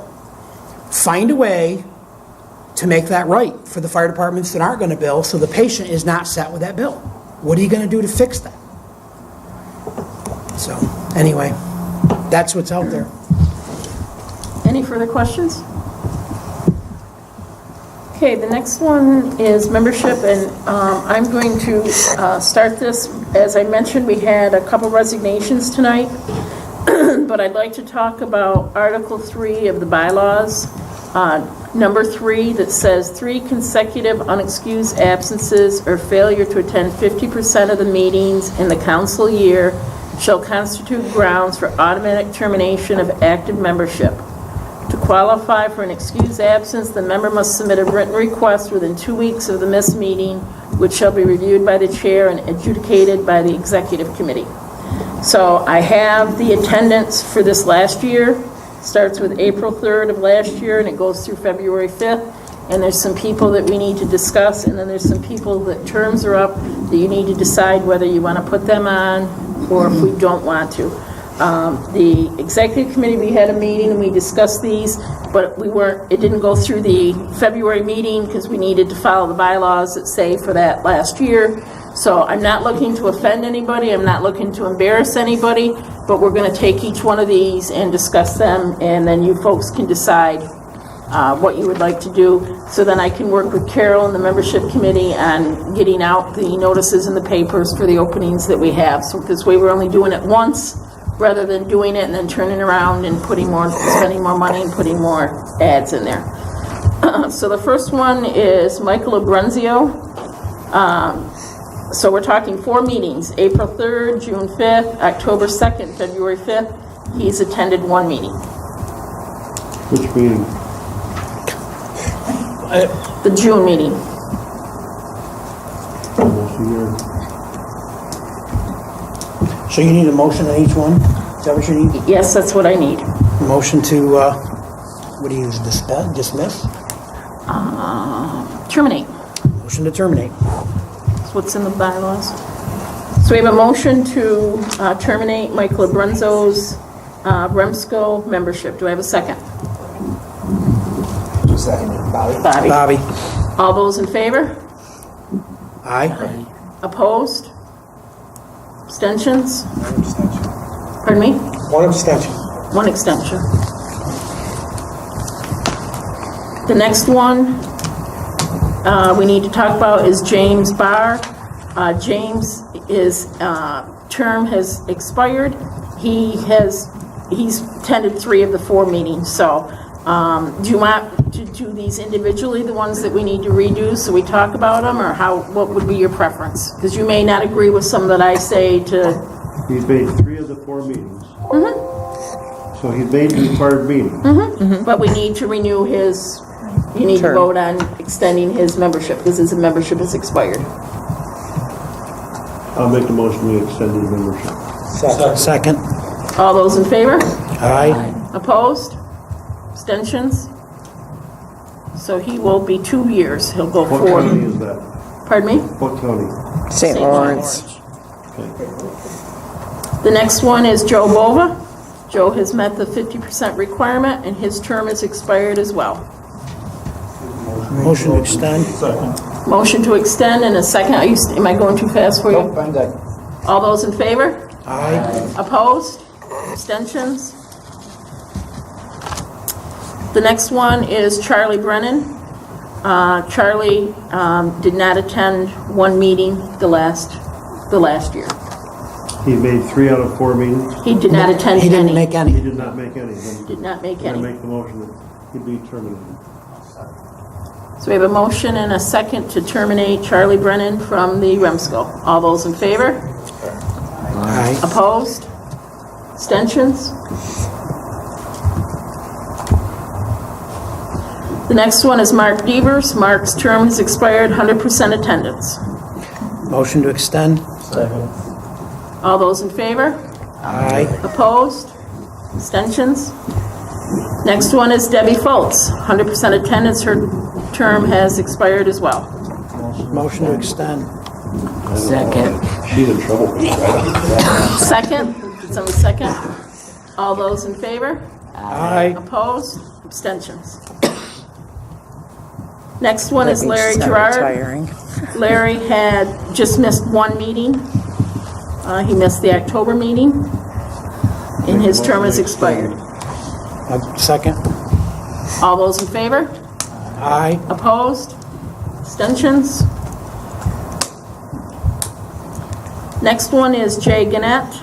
Find a way to make that right for the fire departments that aren't going to bill so the patient is not set with that bill. What are you going to do to fix that? So anyway, that's what's out there. Any further questions? Okay, the next one is membership, and I'm going to start this. As I mentioned, we had a couple resignations tonight, but I'd like to talk about Article 3 of the bylaws, number 3, that says 3 consecutive unexcused absences or failure to attend 50% of the meetings in the council year shall constitute grounds for automatic termination of active membership. To qualify for an excused absence, the member must submit a written request within 2 weeks of the missed meeting, which shall be reviewed by the chair and adjudicated by the executive committee. So I have the attendance for this last year. Starts with April 3rd of last year, and it goes through February 5th. And there's some people that we need to discuss, and then there's some people that terms are up that you need to decide whether you want to put them on or if we don't want to. The executive committee, we had a meeting and we discussed these, but it didn't go through the February meeting because we needed to follow the bylaws that say for that last year. So I'm not looking to offend anybody, I'm not looking to embarrass anybody, but we're going to take each one of these and discuss them, and then you folks can decide what you would like to do. So then I can work with Carol and the membership committee on getting out the notices in the papers for the openings that we have. So this way we're only doing it once, rather than doing it and then turning around and spending more money and putting more ads in there. So the first one is Michael Abrenzio. So we're talking 4 meetings, April 3rd, June 5th, October 2nd, February 5th. He's attended 1 meeting. Which meeting? The June meeting. Almost a year. So you need a motion on each one? Is that what you need? Yes, that's what I need. Motion to, what do you use, dismiss? Terminate. Motion to terminate. That's what's in the bylaws. So we have a motion to terminate Michael Abrenzo's Remsco membership. Do I have a second? Second. Bobby. Bobby. All those in favor? Aye. Opposed? Abstentions? One abstention. Pardon me? One abstention. 1 extension. The next one we need to talk about is James Barr. James, his term has expired. He's attended 3 of the 4 meetings. So do you want to do these individually, the ones that we need to redo, so we talk about them, or what would be your preference? Because you may not agree with some that I say to... He's made 3 of the 4 meetings. So he's made the required meeting. But we need to renew his, you need to vote on extending his membership, because his membership is expired. I'll make the motion to extend his membership. Second. All those in favor? Aye. Opposed? Abstentions? So he will be 2 years. He'll go What forward. county is that? Pardon me? What county? St. Lawrence. The next one is Joe Bova. Joe has met the 50% requirement, and his term is expired as well. Motion to extend. Motion to extend and a second. Am I going too fast for you? Nope, I'm done. All those in favor? Aye. Opposed? Abstentions? The next one is Charlie Brennan. Charlie did not attend 1 meeting the last year. He made 3 out of 4 meetings. He did not attend He didn't any. make He any. did not make any. Then Did not make I any. make the motion that he be terminated. So we have a motion and a second to terminate Charlie Brennan from the Remsco. All those in favor? Aye. Opposed? Abstentions? The next one is Mark Devers. Mark's term has expired, 100% attendance. Motion to extend. All those in favor? Aye. Opposed? Abstentions? Next one is Debbie Foltz, 100% attendance. Her term has expired as well. Motion to extend. Second. She's in trouble. Second? Did somebody second? All those in favor? Aye. Opposed? Abstentions? Next one is Let me Larry start Gerard. retiring. Larry had just missed 1 meeting. He missed the October meeting, and his term is expired. Second. All those in favor? Aye. Opposed? Abstentions? Next one is Jay Gannett.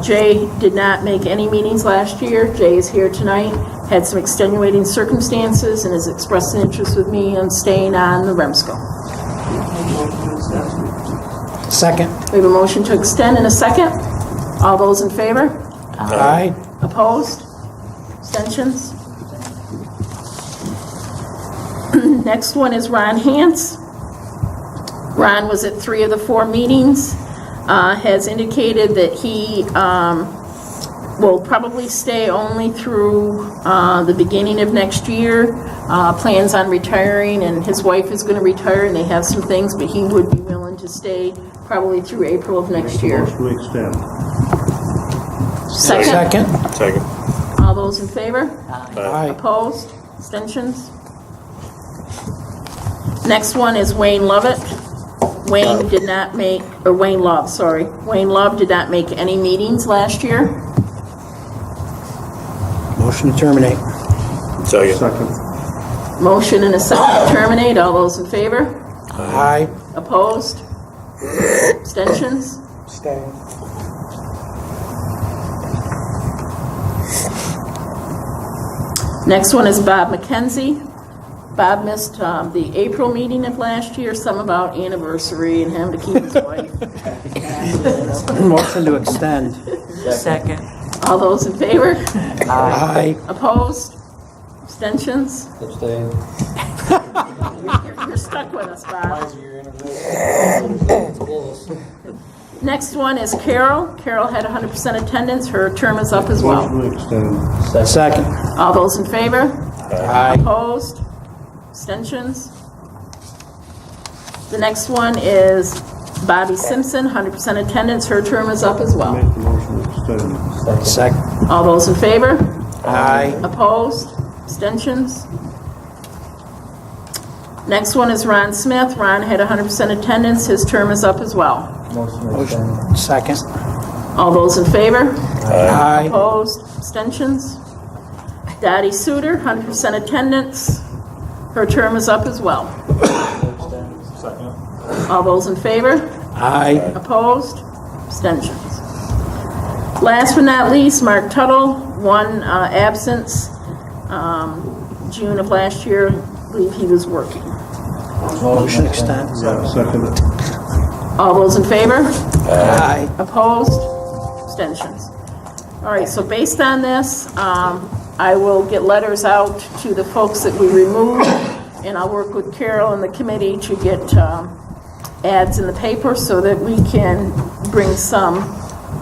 Jay did not make any meetings last year. Jay is here tonight, had some extenuating circumstances, and has expressed an interest with me on staying on the Remsco. Second. We have a motion to extend in a second. All those in favor? Aye. Opposed? Abstentions? Next one is Ron Hantz. Ron was at 3 of the 4 meetings, has indicated that he will probably stay only through the beginning of next year, plans on retiring, and his wife is going to retire, and they have some things, but he would be willing to stay probably through April of next year. Motion to extend. Second? Second. All those in favor? Aye. Opposed? Abstentions? Next one is Wayne Lovett. Wayne did not make, or Wayne Love, sorry. Wayne Love did not make any meetings last year. Motion to terminate. Second. Second. Motion and a second to terminate. All those in favor? Aye. Opposed? Abstentions? Stay. Next one is Bob McKenzie. Bob missed the April meeting of last year, some about anniversary and him to keep his wife. Motion to extend. Second. All those in favor? Aye. Opposed? Abstentions? Abstain. You're stuck with us, Bob. Next one is Carol. Carol had 100% attendance. Her term is up as well. Motion to extend. Second. All those in favor? Aye. Opposed? Abstentions? The next one is Bobby Simpson, 100% attendance. Her term is up as well. Make the motion to extend. Second. All those in favor? Aye. Opposed? Abstentions? Next one is Ron Smith. Ron had 100% attendance. His term is up as well. Motion. Second. All those in favor? Aye. Opposed? Abstentions? Dottie Suter, 100% attendance. Her term is up as well. Second. All those in favor? Aye. Opposed? Abstentions? Last but not least, Mark Tuttle, 1 absence. June of last year, I believe he was working. Motion extend. Yeah, second. All those in favor? Aye. Opposed? Abstentions? All right, so based on this, I will get letters out to the folks that we removed, and I'll work with Carol and the committee to get ads in the paper so that we can bring some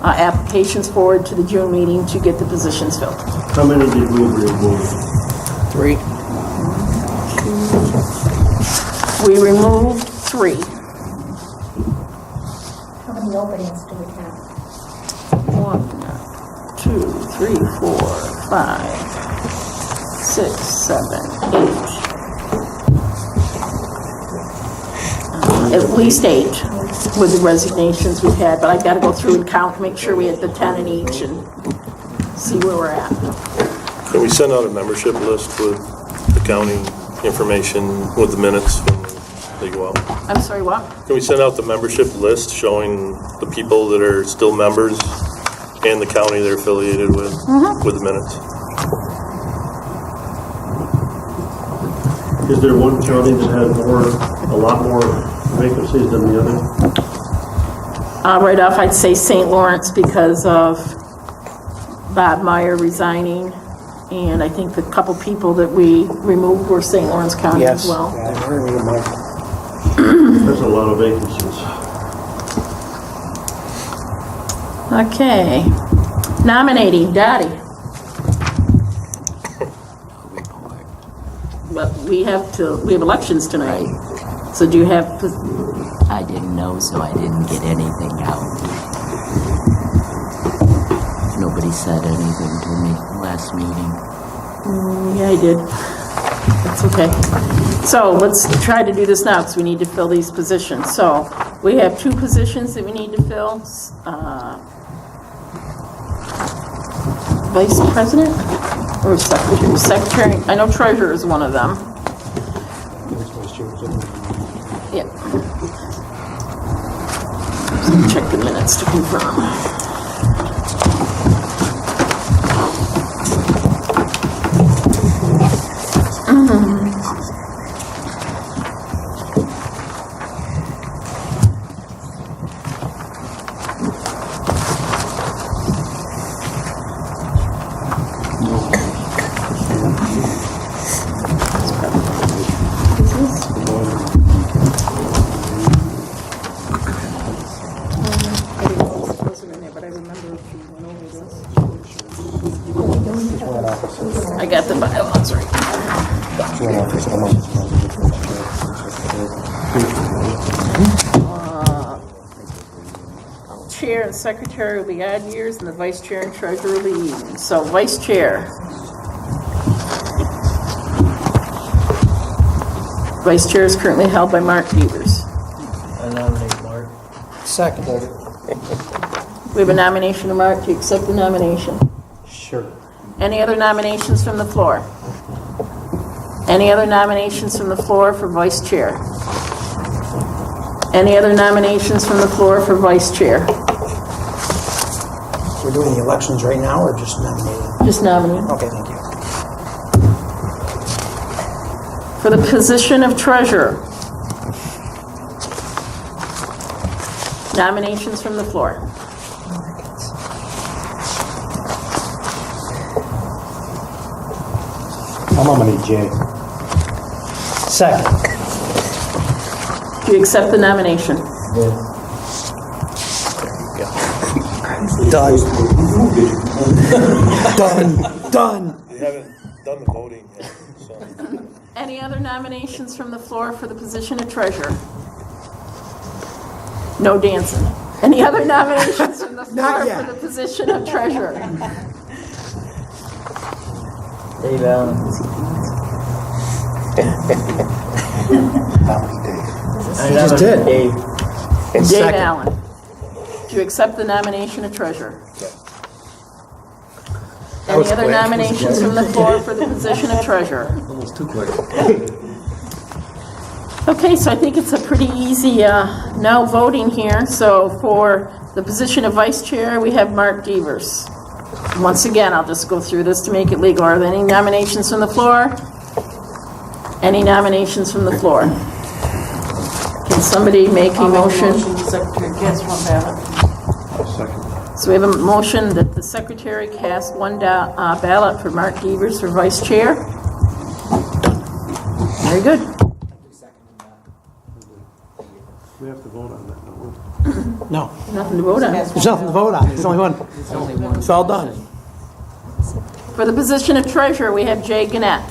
applications forward to the June meeting to get the positions filled. How many did we remove? 3. We removed 3. How many openings do we have? 1, 2, 3, 4, 5, 6, 7, 8. At least 8 with the resignations we've had, but I've got to go through and count, make sure we hit the 10 in each and see where we're at. Can we send out a membership list with accounting information with the minutes when they go out? I'm sorry, what? Can we send out the membership list showing the people that are still members and the county they're affiliated with the minutes? Is there one county that has a lot more vacancies than the other? Right off, I'd say St. Lawrence because of Bob Meyer resigning, and I think the couple people that we removed were St. Lawrence County Yes. as well. There's a lot of vacancies. Okay. Nominating, Dottie. But we have elections tonight. So do you have, I didn't know, so I didn't get anything out. Nobody said anything to me last meeting. yeah, I did. That's okay. So let's try to do this now because we need to fill these positions. So we have 2 positions that we need to fill. Vice President or Secretary? Secretary, I know Treasurer is one of them. Check the minutes to confirm. I got the bylaws right. Chair and secretary will be odd years, and the vice chair and treasurer will be even. So, vice chair. Vice chair is currently held by Mark Beavers. I nominate Mark. Second. We have a nomination of Mark. Do you accept the nomination? Sure. Any other nominations from the floor? Any other nominations from the floor for vice chair? Any other nominations from the floor for vice chair? We're doing the elections right now or just nominating? Just nominate. Okay, thank you. For the position of treasurer, nominations from the floor. I'll nominate Jay. Second. Do you accept the nomination? Done. Done. We haven't done the voting yet, so. Any other nominations from the floor for the position of treasurer? No dancing. Any other nominations from the floor yet. for the position of treasurer? Dave Allen. You just did. Dave. Dave Second. Allen. Do you accept the nomination of treasurer? Any was other quick. nominations from the floor for the position of treasurer? Almost too quick. Okay, so I think it's a pretty easy now voting here. So for the position of vice chair, we have Mark Devers. Once again, I'll just go through this to make it legal. Are there any nominations from the floor? Any nominations from the floor? Can somebody make a motion? The secretary cast one ballot. So we have a motion that the secretary cast one ballot for Mark Devers for vice chair. Very good. We have to vote on that, don't we? No, Nothing to vote on. there's nothing to vote on. There's only one. It's only one. It's all done. For the position of treasurer, we have Jay Gannett.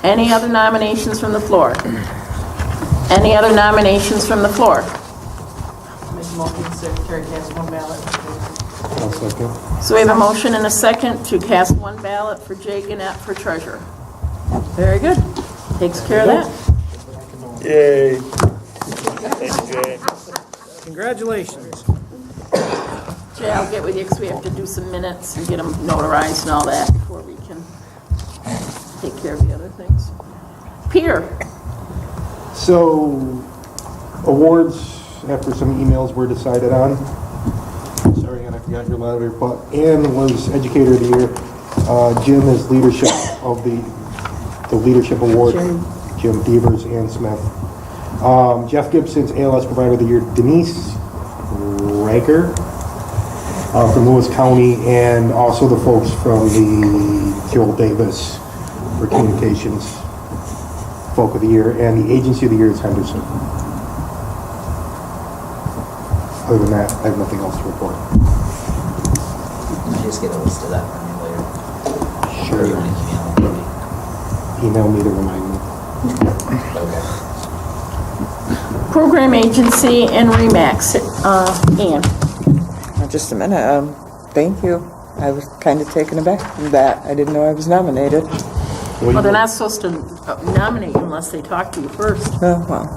Any other nominations from the floor? Any other nominations from the floor? Make a motion, the secretary cast one ballot. I'll second. So we have a motion and a second to cast one ballot for Jay Gannett for treasurer. Very good. Takes care of that. Yay. Thank you, Jay. Congratulations. Jay, I'll get with you because we have to do some minutes and get them notarized and all that before we can take care of the other things. Peter, So, awards, after some emails were decided on. Sorry, Ann, I forgot your letter, but Ann was Educator of the Year. Jim is Leadership of the Leadership Award. Jim Devers and Smith. Jeff Gibson's ALS Provider of the Year. Denise Rager from Lewis County, and also the folks from the Joel Davis for Communications Folk of the Year, and the Agency of the Year is Henderson. Other than that, I have nothing else to report. I just get a list of that from you later. Sure. Or you want to email it? Email me to remind me. Okay. program agency and REMAX. Ann. Just a minute. Thank you. I was kind of taken aback from that. I didn't know I was nominated. Well, they're not supposed to nominate you unless they talk to you first. Oh, well.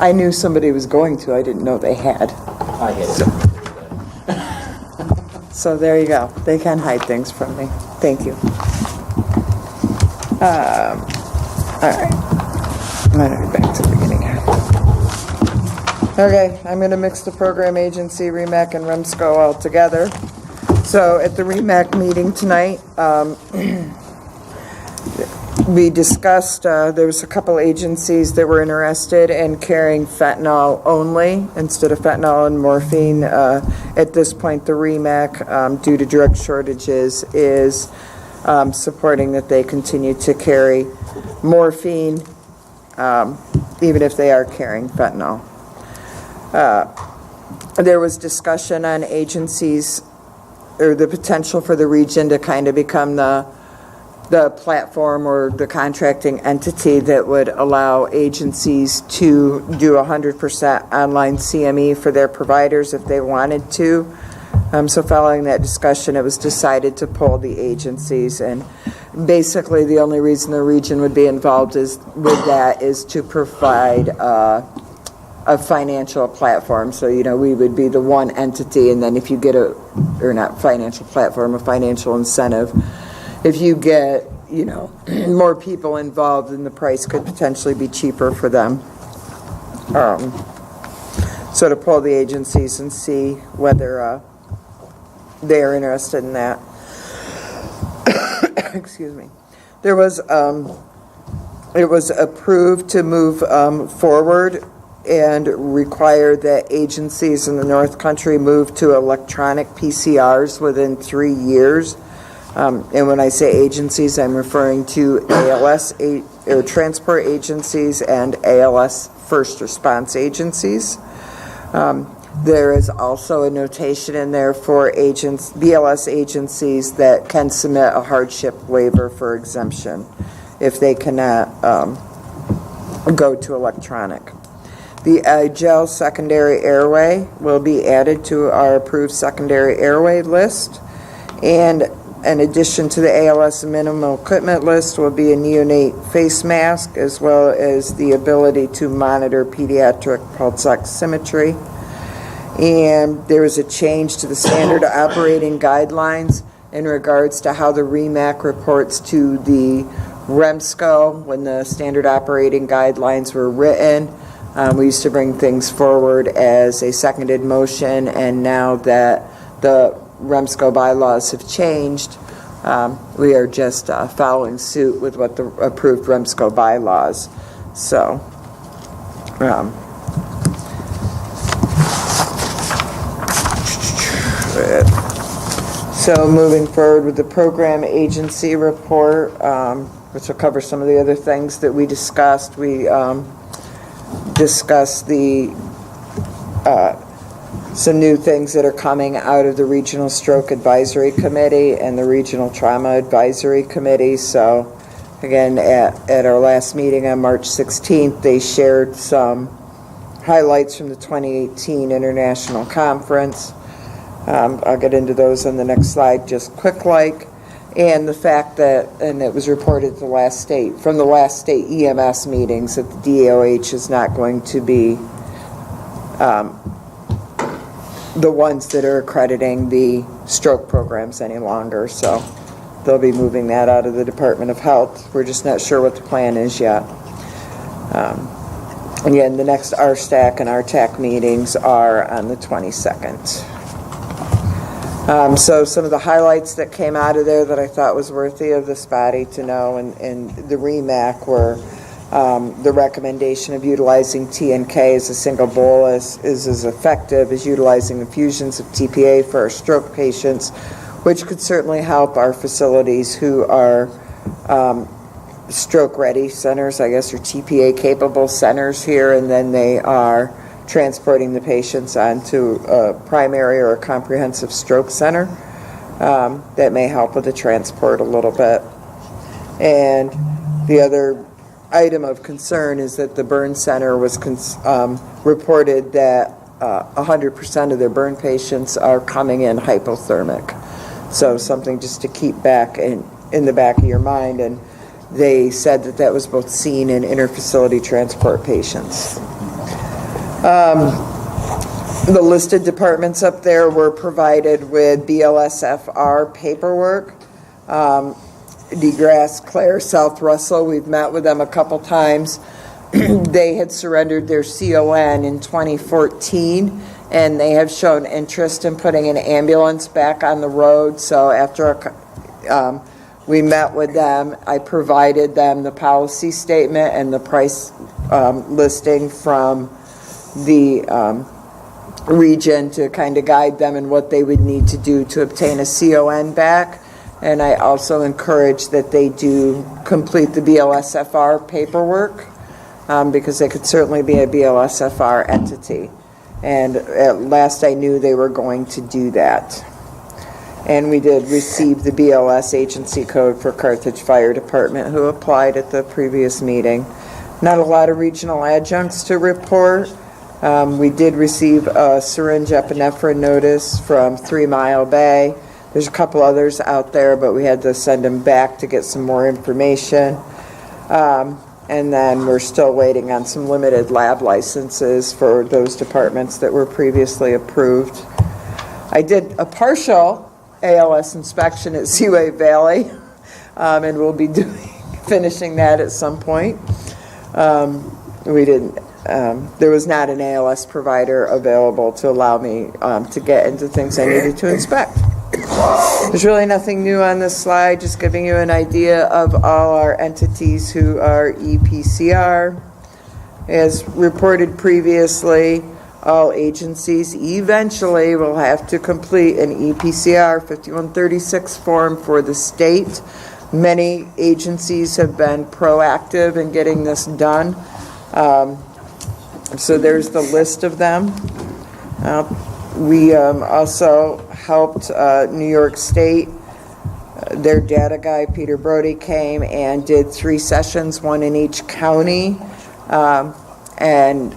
I knew somebody was going to. I didn't know they had. I hit it. So there you go. They can hide things from me. Thank you. All right. I'm going to be back to the beginning here. Okay, I'm going to mix the program agency, REMAC, and Remsco all together. So at the REMAC meeting tonight, we discussed, there was a couple agencies that were interested in carrying fentanyl only instead of fentanyl and morphine. At this point, the REMAC, due to drug shortages, is supporting that they continue to carry morphine, even if they are carrying fentanyl. There was discussion on agencies, or the potential for the region to kind of become the platform or the contracting entity that would allow agencies to do 100% online CME for their providers if they wanted to. So following that discussion, it was decided to pull the agencies, and basically the only reason the region would be involved with that is to provide a financial platform. So, we would be the one entity, and then if you get a financial incentive, if you get, more people involved, then the price could potentially be cheaper for them. So to pull the agencies and see whether they're interested in that. Excuse me. It was approved to move forward and require that agencies in the North Country move to electronic PCRs within 3 years. And when I say agencies, I'm referring to ALS or transport agencies and ALS first response agencies. There is also a notation in there for BLS agencies that can submit a hardship waiver for exemption if they cannot go to electronic. The gel secondary airway will be added to our approved secondary airway list. And in addition to the ALS minimal equipment list will be a neonate face mask, as well as the ability to monitor pediatric pulse oximetry. And there is a change to the standard operating guidelines in regards to how the REMAC reports to the Remsco when the standard operating guidelines were written. We used to bring things forward as a seconded motion, and now that the Remsco bylaws have changed, we are just following suit with what the approved Remsco bylaws. So, moving forward with the program agency report, which will cover some of the other things that we discussed. We discussed some new things that are coming out of the Regional Stroke Advisory Committee and the Regional Trauma Advisory Committee. So, again, at our last meeting on March 16th, they shared some highlights from the 2018 International Conference. I'll get into those on the next slide just quick-like. And the fact that, and it was reported from the last state EMS meetings, that the DOH is not going to be the ones that are accrediting the stroke programs any longer. So they'll be moving that out of the Department of Health. We're just not sure what the plan is yet. Again, the next RSTAC and RTAC meetings are on the 22nd. So some of the highlights that came out of there that I thought was worthy of this body to know and the REMAC were the recommendation of utilizing TNK as a single bolus is as effective as utilizing infusions of TPA for our stroke patients, which could certainly help our facilities who are stroke-ready centers, I guess, or TPA-capable centers here, and then they are transporting the patients onto a primary or a comprehensive stroke center. That may help with the transport a little bit. And the other item of concern is that the burn center was reported that 100% of their burn patients are coming in hypothermic. So something just to keep back in the back of your mind. And they said that that was both seen in interfacility transport patients. The listed departments up there were provided with BLSFR paperwork. DeGrasse, Clare, South Russell, we've met with them a couple times. They had surrendered their CON in 2014, and they have shown interest in putting an ambulance back on the road. So after we met with them, I provided them the policy statement and the price listing from the region to kind of guide them in what they would need to do to obtain a CON back. And I also encourage that they do complete the BLSFR paperwork, because they could certainly be a BLSFR entity. And at last I knew they were going to do that. And we did receive the BLS agency code for Carthage Fire Department, who applied at the previous meeting. Not a lot of regional adjuncts to report. We did receive a syringe epinephrine notice from 3 Mile Bay. There's a couple others out there, but we had to send them back to get some more information. And then we're still waiting on some limited lab licenses for those departments that were previously approved. I did a partial ALS inspection at Seaway Valley, and we'll be finishing that at some point. There was not an ALS provider available to allow me to get into things I needed to inspect. There's really nothing new on this slide, just giving you an idea of all our entities who are EPCR. As reported previously, all agencies eventually will have to complete an EPCR 5136 form for the state. Many agencies have been proactive in getting this done. So there's the list of them. We also helped New York State. Their data guy, Peter Brody, came and did 3 sessions, 1 in each county, and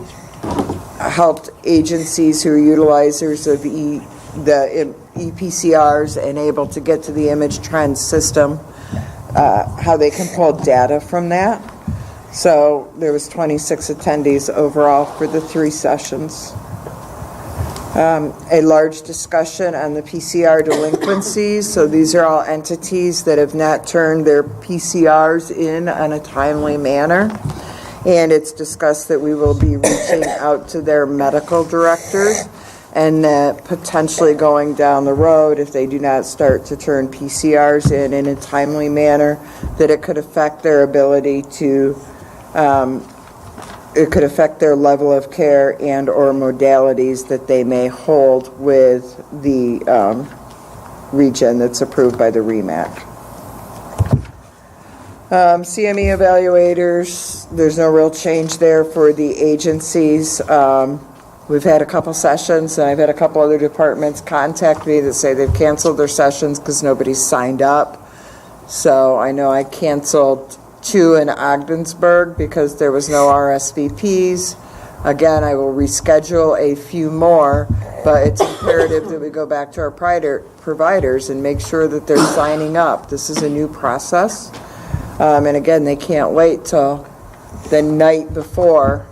helped agencies who are utilizers of the EPCRs and able to get to the image trend system, how they can pull data from that. So there was 26 attendees overall for the 3 sessions. A large discussion on the PCR delinquencies. So these are all entities that have not turned their PCRs in on a timely manner. And it's discussed that we will be reaching out to their medical directors, and that potentially going down the road, if they do not start to turn PCRs in a timely manner, that it could affect their ability to it could affect their level of care and or modalities that they may hold with the region that's approved by the REMAC. CME evaluators, there's no real change there for the agencies. We've had a couple sessions, and I've had a couple other departments contact me that say they've canceled their sessions because nobody's signed up. So I know I canceled 2 in Ogdensburg because there was no RSVPs. Again, I will reschedule a few more, but it's imperative that we go back to our providers and make sure that they're signing up. This is a new process. And again, they can't wait till the night before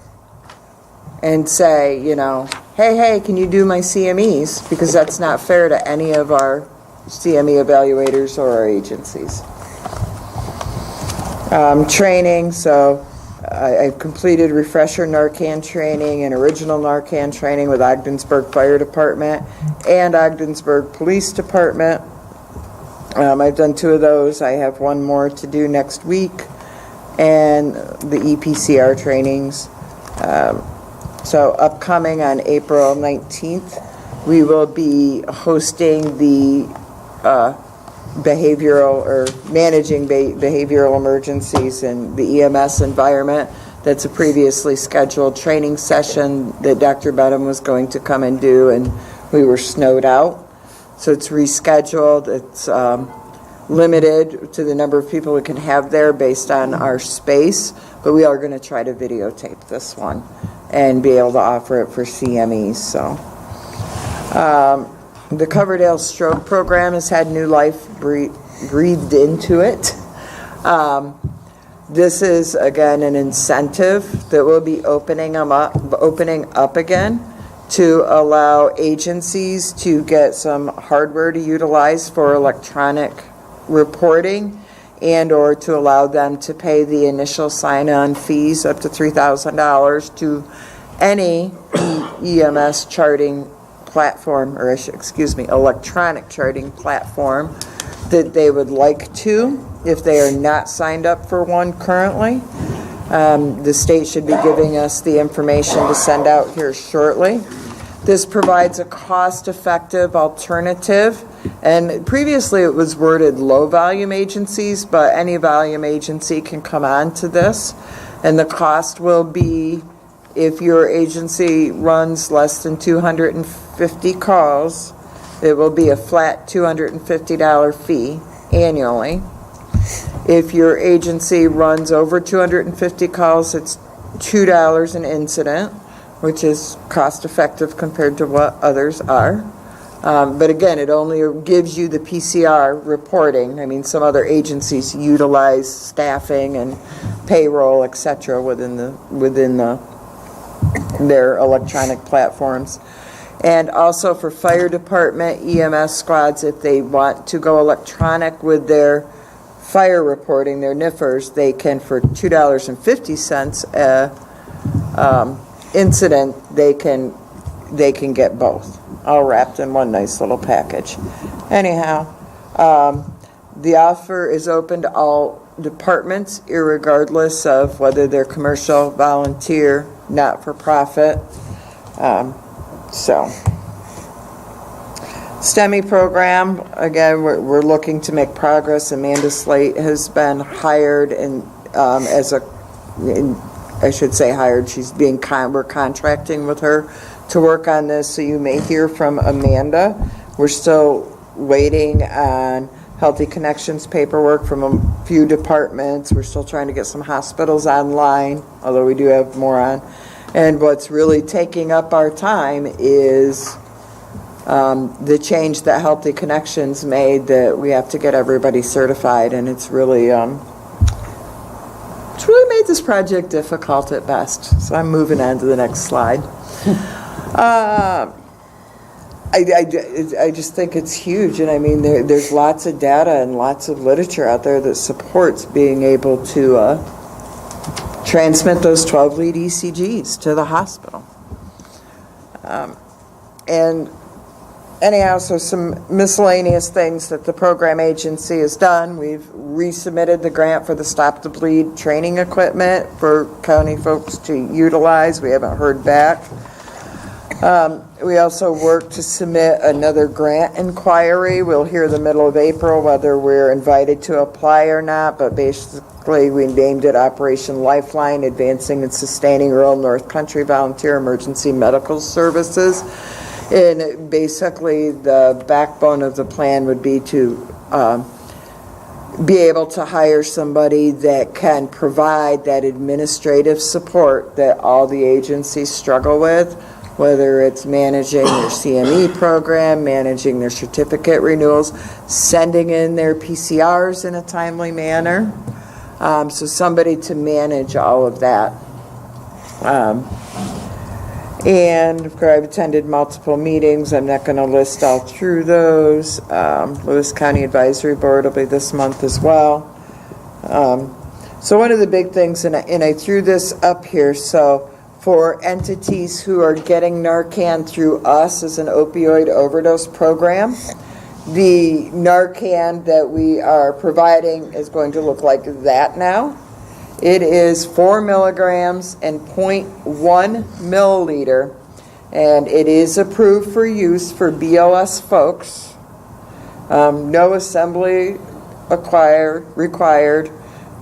and say, you know, hey, can you do my CMEs? Because that's not fair to any of our CME evaluators or our agencies. Training, so I completed refresher Narcan training and original Narcan training with Ogdensburg Fire Department and Ogdensburg Police Department. I've done 2 of those. I have 1 more to do next week, and the EPCR trainings. So upcoming on April 19th, we will be hosting the behavioral or managing behavioral emergencies in the EMS environment. That's a previously scheduled training session that Dr. Benham was going to come and do, and we were snowed out. So it's rescheduled. It's limited to the number of people we can have there based on our space, but we are going to try to videotape this one and be able to offer it for CMEs. So the Coverdale Stroke Program has had new life breathed into it. This is, again, an incentive that will be opening up again to allow agencies to get some hardware to utilize for electronic reporting and/or to allow them to pay the initial sign-on fees up to $3,000 to any EMS charting platform, or electronic charting platform that they would like to, if they are not signed up for one currently. The state should be giving us the information to send out here shortly. This provides a cost-effective alternative, and previously it was worded low-volume agencies, but any volume agency can come on to this, and the cost will be, if your agency runs less than 250 calls, it will be a flat $250 fee annually. If your agency runs over 250 calls, it's $2 an incident, which is cost-effective compared to what others are. But again, it only gives you the PCR reporting. I mean, some other agencies utilize staffing and payroll, et cetera, within their electronic platforms. And also for fire department EMS squads, if they want to go electronic with their fire reporting, their NIFRs, they can, for $2.50 incident, they can get both, all wrapped in one nice little package. Anyhow, the offer is open to all departments, irregardless of whether they're commercial, volunteer, not-for-profit. So, STEMI program, again, we're looking to make progress. Amanda Slate has been hired and we're contracting with her to work on this, so you may hear from Amanda. We're still waiting on Healthy Connections paperwork from a few departments. We're still trying to get some hospitals online, although we do have more on. And what's really taking up our time is the change that Healthy Connections made, that we have to get everybody certified, and it's really made this project difficult at best. So I'm moving on to the next slide. I just think it's huge, and I mean there's lots of data and lots of literature out there that supports being able to transmit those 12 lead ECGs to the hospital. And anyhow, so some miscellaneous things that the program agency has done. We've resubmitted the grant for the Stop the Bleed training equipment for county folks to utilize. We haven't heard back. We also worked to submit another grant inquiry. We'll hear the middle of April whether we're invited to apply or not, but basically we named it Operation Lifeline, Advancing and Sustaining Rural North Country Volunteer Emergency Medical Services. And basically the backbone of the plan would be to be able to hire somebody that can provide that administrative support that all the agencies struggle with, whether it's managing their CME program, managing their certificate renewals, sending in their PCRs in a timely manner. So somebody to manage all of that. And of course, I've attended multiple meetings. I'm not going to list all through those. Lewis County Advisory Board will be this month as well. So one of the big things, and I threw this up here, so for entities who are getting Narcan through us as an opioid overdose program, the Narcan that we are providing is going to look like that now. It is 4 milligrams and 0.1 milliliter, and it is approved for use for BLS folks. No assembly required,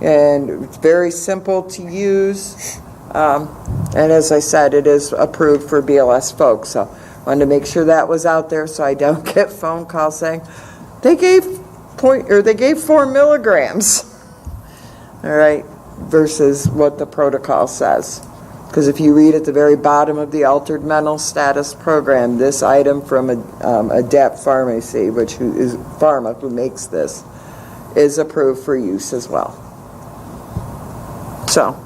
and it's very simple to use. And as I said, it is approved for BLS folks. So I wanted to make sure that was out there so I don't get phone calls saying they gave 4 milligrams. All right. Versus what the protocol says. Because if you read at the very bottom of the Altered Mental Status Program, this item from ADAPT Pharmacy, which is Pharma, who makes this, is approved for use as well. So,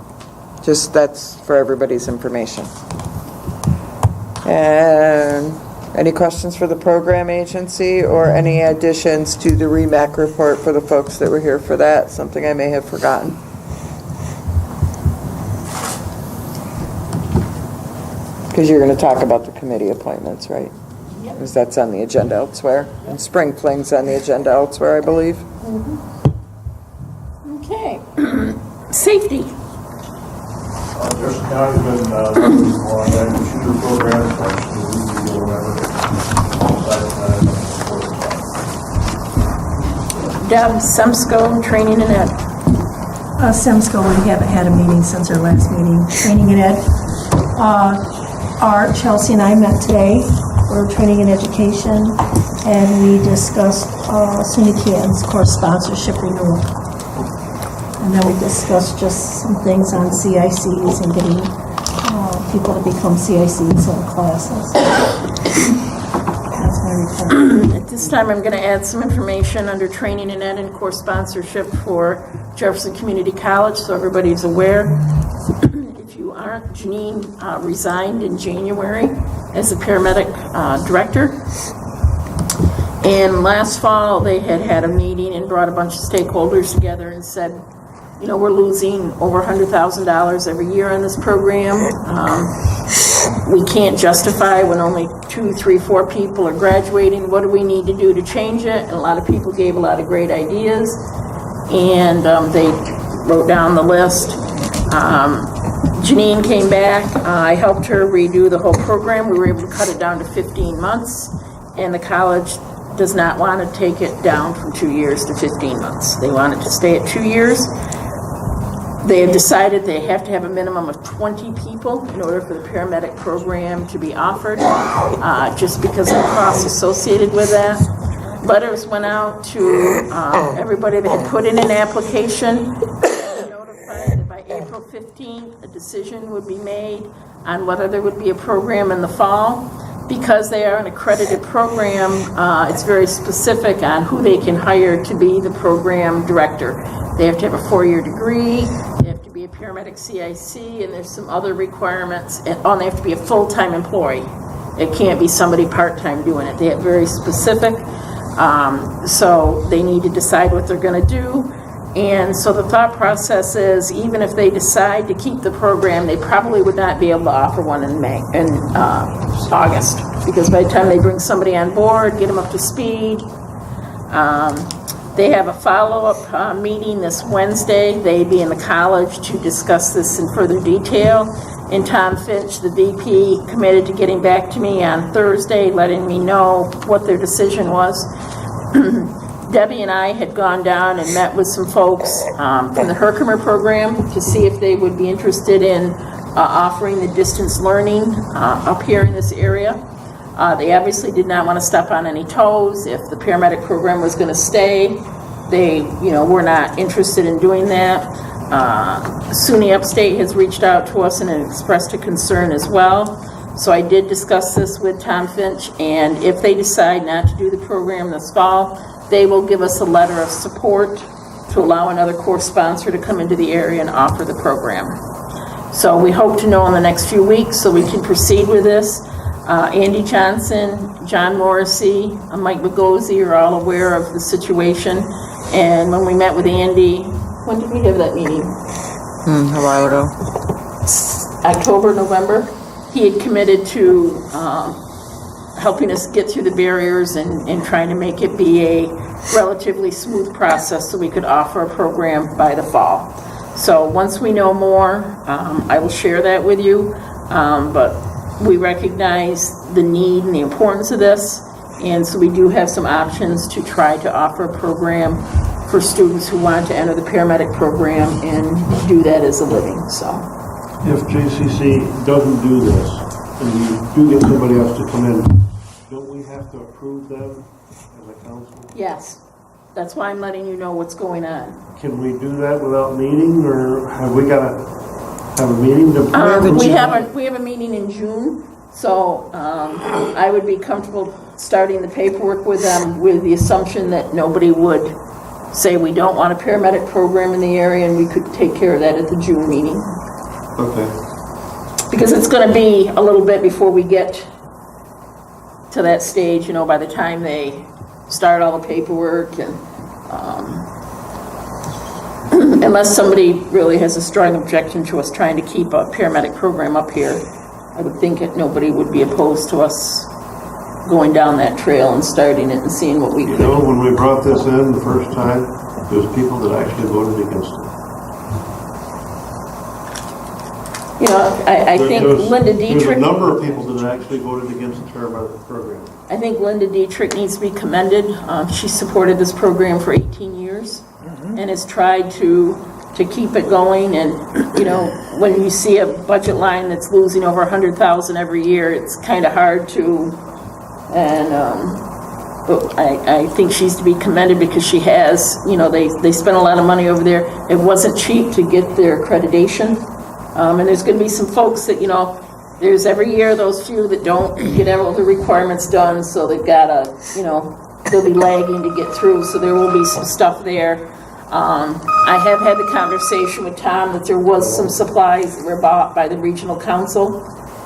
just that's for everybody's information. And Any questions for the program agency or any additions to the REMAC report for the folks that were here for that? Something I may have forgotten. Because you're going to talk about the committee appointments, right? Because that's on the agenda elsewhere. And Spring Fling's on the agenda elsewhere, I believe. Okay. Safety. Just now, you've been on that shooter program, so we will remember Deb, Remsco, training and ed. Semsco, we haven't had a meeting since our last meeting. Training and ed. Art, Chelsea and I met today for training and education, and we discussed SUNY Canton's course sponsorship renewal. And then we discussed just some things on CICs and getting people to become CICs in classes. That's my report. At this time, I'm going to add some information under training and ed and course sponsorship for Jefferson Community College, so everybody's aware. If you aren't, Janine resigned in January as the paramedic director. And last fall, they had a meeting and brought a bunch of stakeholders together and said, you know, we're losing over $100,000 every year on this program. We can't justify when only 2, 3, 4 people are graduating. What do we need to do to change it? And a lot of people gave a lot of great ideas. And they wrote down the list. Janine came back. I helped her redo the whole program. We were able to cut it down to 15 months. And the college does not want to take it down from 2 years to 15 months. They want it to stay at 2 years. They have decided they have to have a minimum of 20 people in order for the paramedic program to be offered, just because of the costs associated with that. Letters went out to everybody that had put in an application, notified that by April 15th, a decision would be made on whether there would be a program in the fall. Because they are an accredited program, it's very specific on who they can hire to be the program director. They have to have a 4-year degree, they have to be a paramedic CIC, and there's some other requirements. And they have to be a full-time employee. It can't be somebody part-time doing it. They have very specific, so they need to decide what they're going to do. And so the thought process is, even if they decide to keep the program, they probably would not be able to offer one in August, because by the time they bring somebody on board, get them up to speed, they have a follow-up meeting this Wednesday. They'd be in the college to discuss this in further detail. And Tom Finch, the VP, committed to getting back to me on Thursday, letting me know what their decision was. Debbie and I had gone down and met with some folks from the Herkimer program to see if they would be interested in offering the distance learning up here in this area. They obviously did not want to step on any toes. If the paramedic program was going to stay, they, were not interested in doing that. SUNY Upstate has reached out to us and expressed a concern as well. So I did discuss this with Tom Finch, and if they decide not to do the program this fall, they will give us a letter of support to allow another course sponsor to come into the area and offer the program. So we hope to know in the next few weeks so we can proceed with this. Andy Johnson, John Morrissey, Mike Bogozzi are all aware of the situation. And when we met with Andy, when did we have that meeting? A while ago. October, November. He had committed to helping us get through the barriers and trying to make it be a relatively smooth process so we could offer a program by the fall. So once we know more, I will share that with you. But we recognize the need and the importance of this, and so we do have some options to try to offer a program for students who want to enter the paramedic program and do that as a living. So, if JCC doesn't do this, and you do get somebody else to come in, don't we have to approve them as a council? yes, that's why I'm letting you know what's going on. Can we do that without meeting, or have we got to have a meeting to? We have a meeting in June, so I would be comfortable starting the paperwork with them with the assumption that nobody would say we don't want a paramedic program in the area, and we could take care of that at the June meeting. Okay. Because it's going to be a little bit before we get to that stage, you know, by the time they start all the paperwork and, unless somebody really has a strong objection to us trying to keep a paramedic program up here, I would think that nobody would be opposed to us going down that trail and starting it and seeing what we You can. know, when we brought this in the first time, there was people that actually voted against it. You know, I think Linda There's a Dietrich, number of people that actually voted against the paramedic program. I think Linda Dietrich needs to be commended. She supported this program for 18 years and has tried to keep it going. And, you know, when you see a budget line that's losing over $100,000 every year, it's kind of hard to, and but I think she's to be commended because she has, you know, they spent a lot of money over there. It wasn't cheap to get their accreditation. And there's going to be some folks that, you know, there's every year those few that don't get all the requirements done, so they've got to, you know, they'll be lagging to get through, so there will be some stuff there. I have had the conversation with Tom that there was some supplies that were bought by the regional council,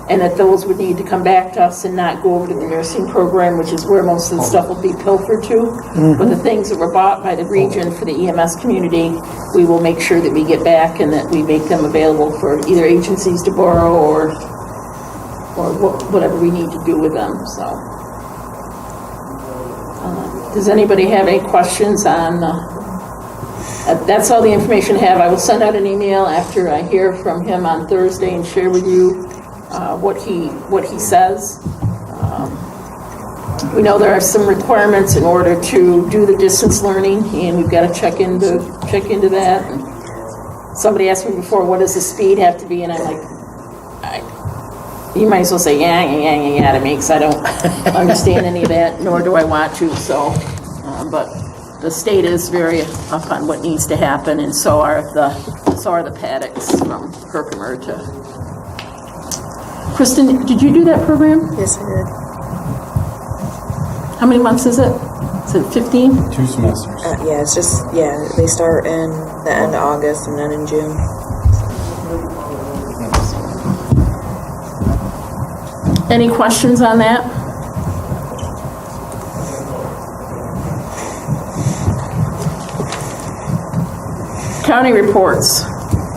and that those would need to come back to us and not go over to the nursing program, which is where most of the stuff will be pilfered to. But the things that were bought by the region for the EMS community, we will make sure that we get back and that we make them available for either agencies to borrow or whatever we need to do with them. So, does anybody have any questions on? That's all the information I have. I will send out an email after I hear from him on Thursday and share with you what he says. We know there are some requirements in order to do the distance learning, and we've got to check into that. And somebody asked me before, what does the speed have to be? And I'm like, you might as well say yeah to me, because I don't understand any of that, nor do I want to. So, but the state is very up on what needs to happen, and so are the paddocks from Herkimer to. Kristen, did you do that program? Yes, I did. How many months is it? Is it 15? 2 semesters. Yeah, it's just, they start in the end of August and then in June. Any questions on that? County reports.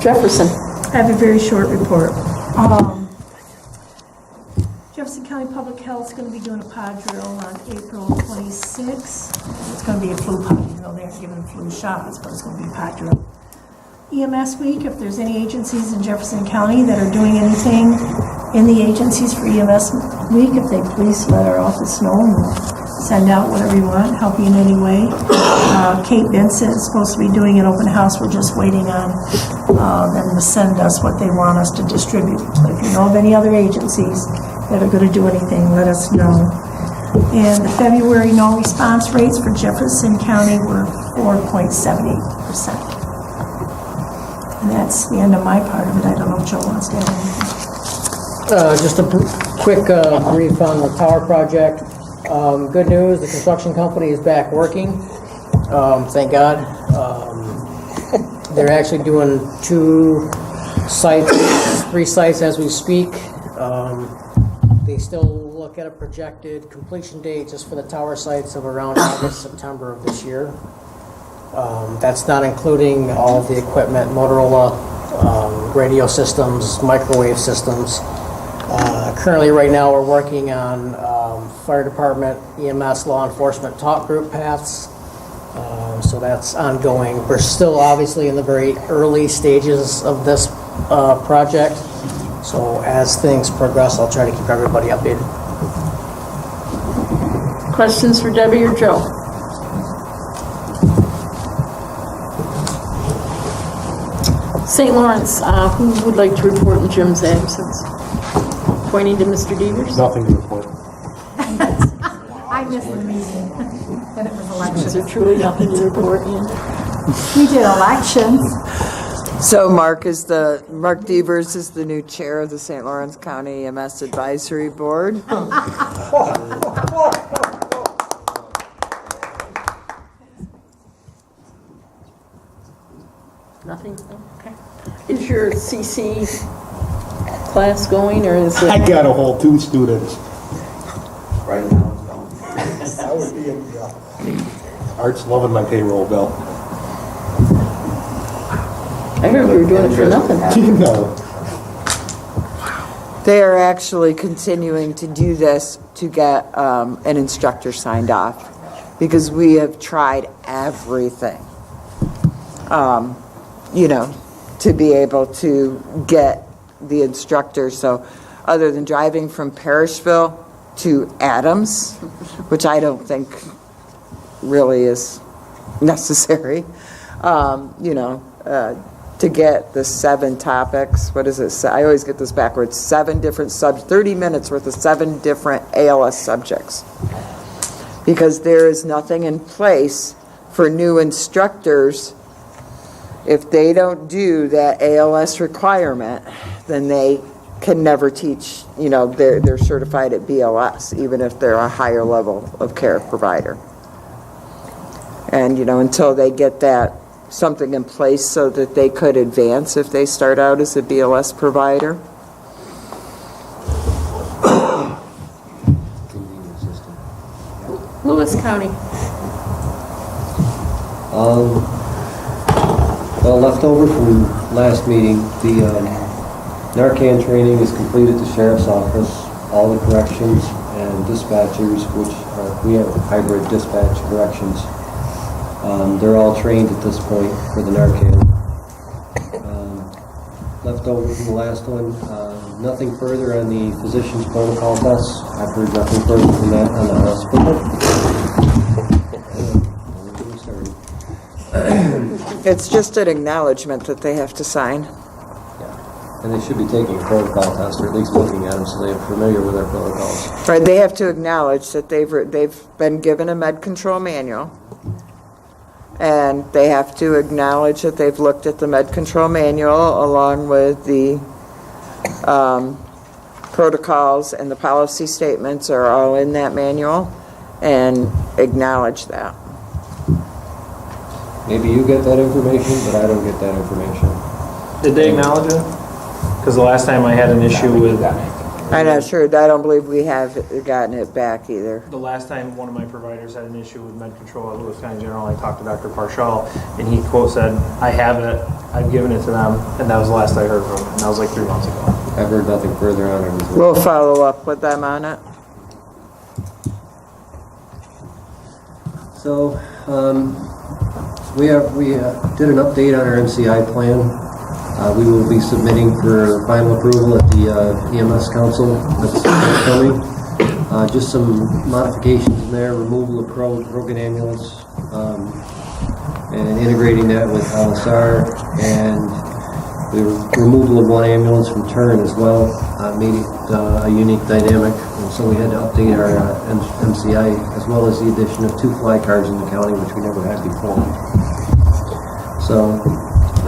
Jefferson. I have a very short report. Jefferson County Public Health is going to be doing a pod drill on April 26th. It's going to be a flu pod, even though they're giving flu shots, but it's going to be a pod drill. EMS week, if there's any agencies in Jefferson County that are doing anything in the agencies for EMS week, if they please let our office know and send out whatever you want, help you in any way. Kate Vincent is supposed to be doing an open house. We're just waiting on them to send us what they want us to distribute. So if you know of any other agencies that are going to do anything, let us know. And the February no response rates for Jefferson County were 4.78%. And that's the end of my part of it. I don't know if Joe wants to add anything. Just a quick brief on the tower project. Good news, the construction company is back working. Thank God. They're actually doing 3 sites as we speak. They still look at a projected completion date just for the tower sites of around August, September of this year. That's not including all of the equipment, Motorola, radio systems, microwave systems. Currently, right now, we're working on fire department, EMS, law enforcement talk group paths. So that's ongoing. We're still obviously in the very early stages of this project. So as things progress, I'll try to keep everybody updated. Questions for Debbie or Joe? St. Lawrence, who would like to report in Jim's absence? Pointing to Mr. Devers? Nothing to report. I missed the meeting, and it was elections. Is there truly nothing to report in? We did elections. So Mark Devers is the new chair of the St. Lawrence County EMS Advisory Board. Nothing? Okay. Is your CC class going, or is it? I got a whole 2 students. Right now, Art's loving my payroll bill. I heard you were doing it for nothing. No. They are actually continuing to do this to get an instructor signed off, because we have tried everything, to be able to get the instructor. So other than driving from Parrishville to Adams, which I don't think really is necessary, to get the 7 topics, what is it? I always get this backwards. 7 different 30 minutes worth of 7 different ALS subjects. Because there is nothing in place for new instructors. If they don't do that ALS requirement, then they can never teach, they're certified at BLS, even if they're a higher level of care provider. And, until they get that something in place so that they could advance if they start out as a BLS provider. Lewis County. Well, left over from last meeting, the Narcan training is completed at the Sheriff's Office. All the corrections and dispatchers, we have hybrid dispatch corrections. They're all trained at this point for the Narcan. Left over from the last one, nothing further on the physician's protocol tests. I've heard nothing further from that on the hospital. It's just an acknowledgement that they have to sign. Yeah. And they should be taking a protocol test, or at least looking at them so they're familiar with our protocols. Right, they have to acknowledge that they've been given a med control manual. And they have to acknowledge that they've looked at the med control manual along with the protocols, and the policy statements are all in that manual, and acknowledge that. Maybe you get that information, but I don't get that information. Did they acknowledge it? Because the last time I had an issue with... I'm not sure. I don't believe we have gotten it back either. The last time one of my providers had an issue with med control at Lewis County General, I talked to Dr. Parshall, and he quote said, "I have it, I've given it to them," and that was the last I heard from him, and that was like 3 months ago. I've heard nothing further on it. We'll follow up with them on it. So, we did an update on our MCI plan. We will be submitting for final approval at the EMS Council that's coming. Just some modifications in there, removal of broken ambulance, and integrating that with LSR, and the removal of 1 ambulance from Turn as well, made it a unique dynamic. And so we had to update our MCI, as well as the addition of 2 fly cars in the county, which we never had before. So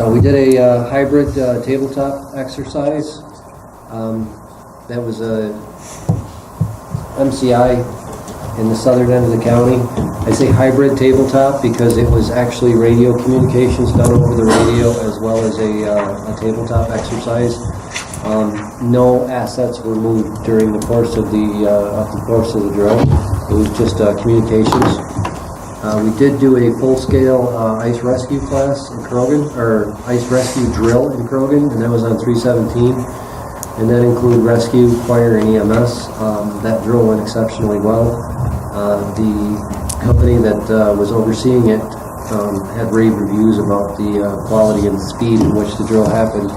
we did a hybrid tabletop exercise. That was a MCI in the southern end of the county. I say hybrid tabletop because it was actually radio communications done over the radio as well as a tabletop exercise. No assets were moved during the course of the drill. It was just communications. We did do a full-scale ice rescue class in Krogan, or ice rescue drill in Krogan, and that was on 317. And that included rescue, fire, and EMS. That drill went exceptionally well. The company that was overseeing it had rave reviews about the quality and speed in which the drill happened.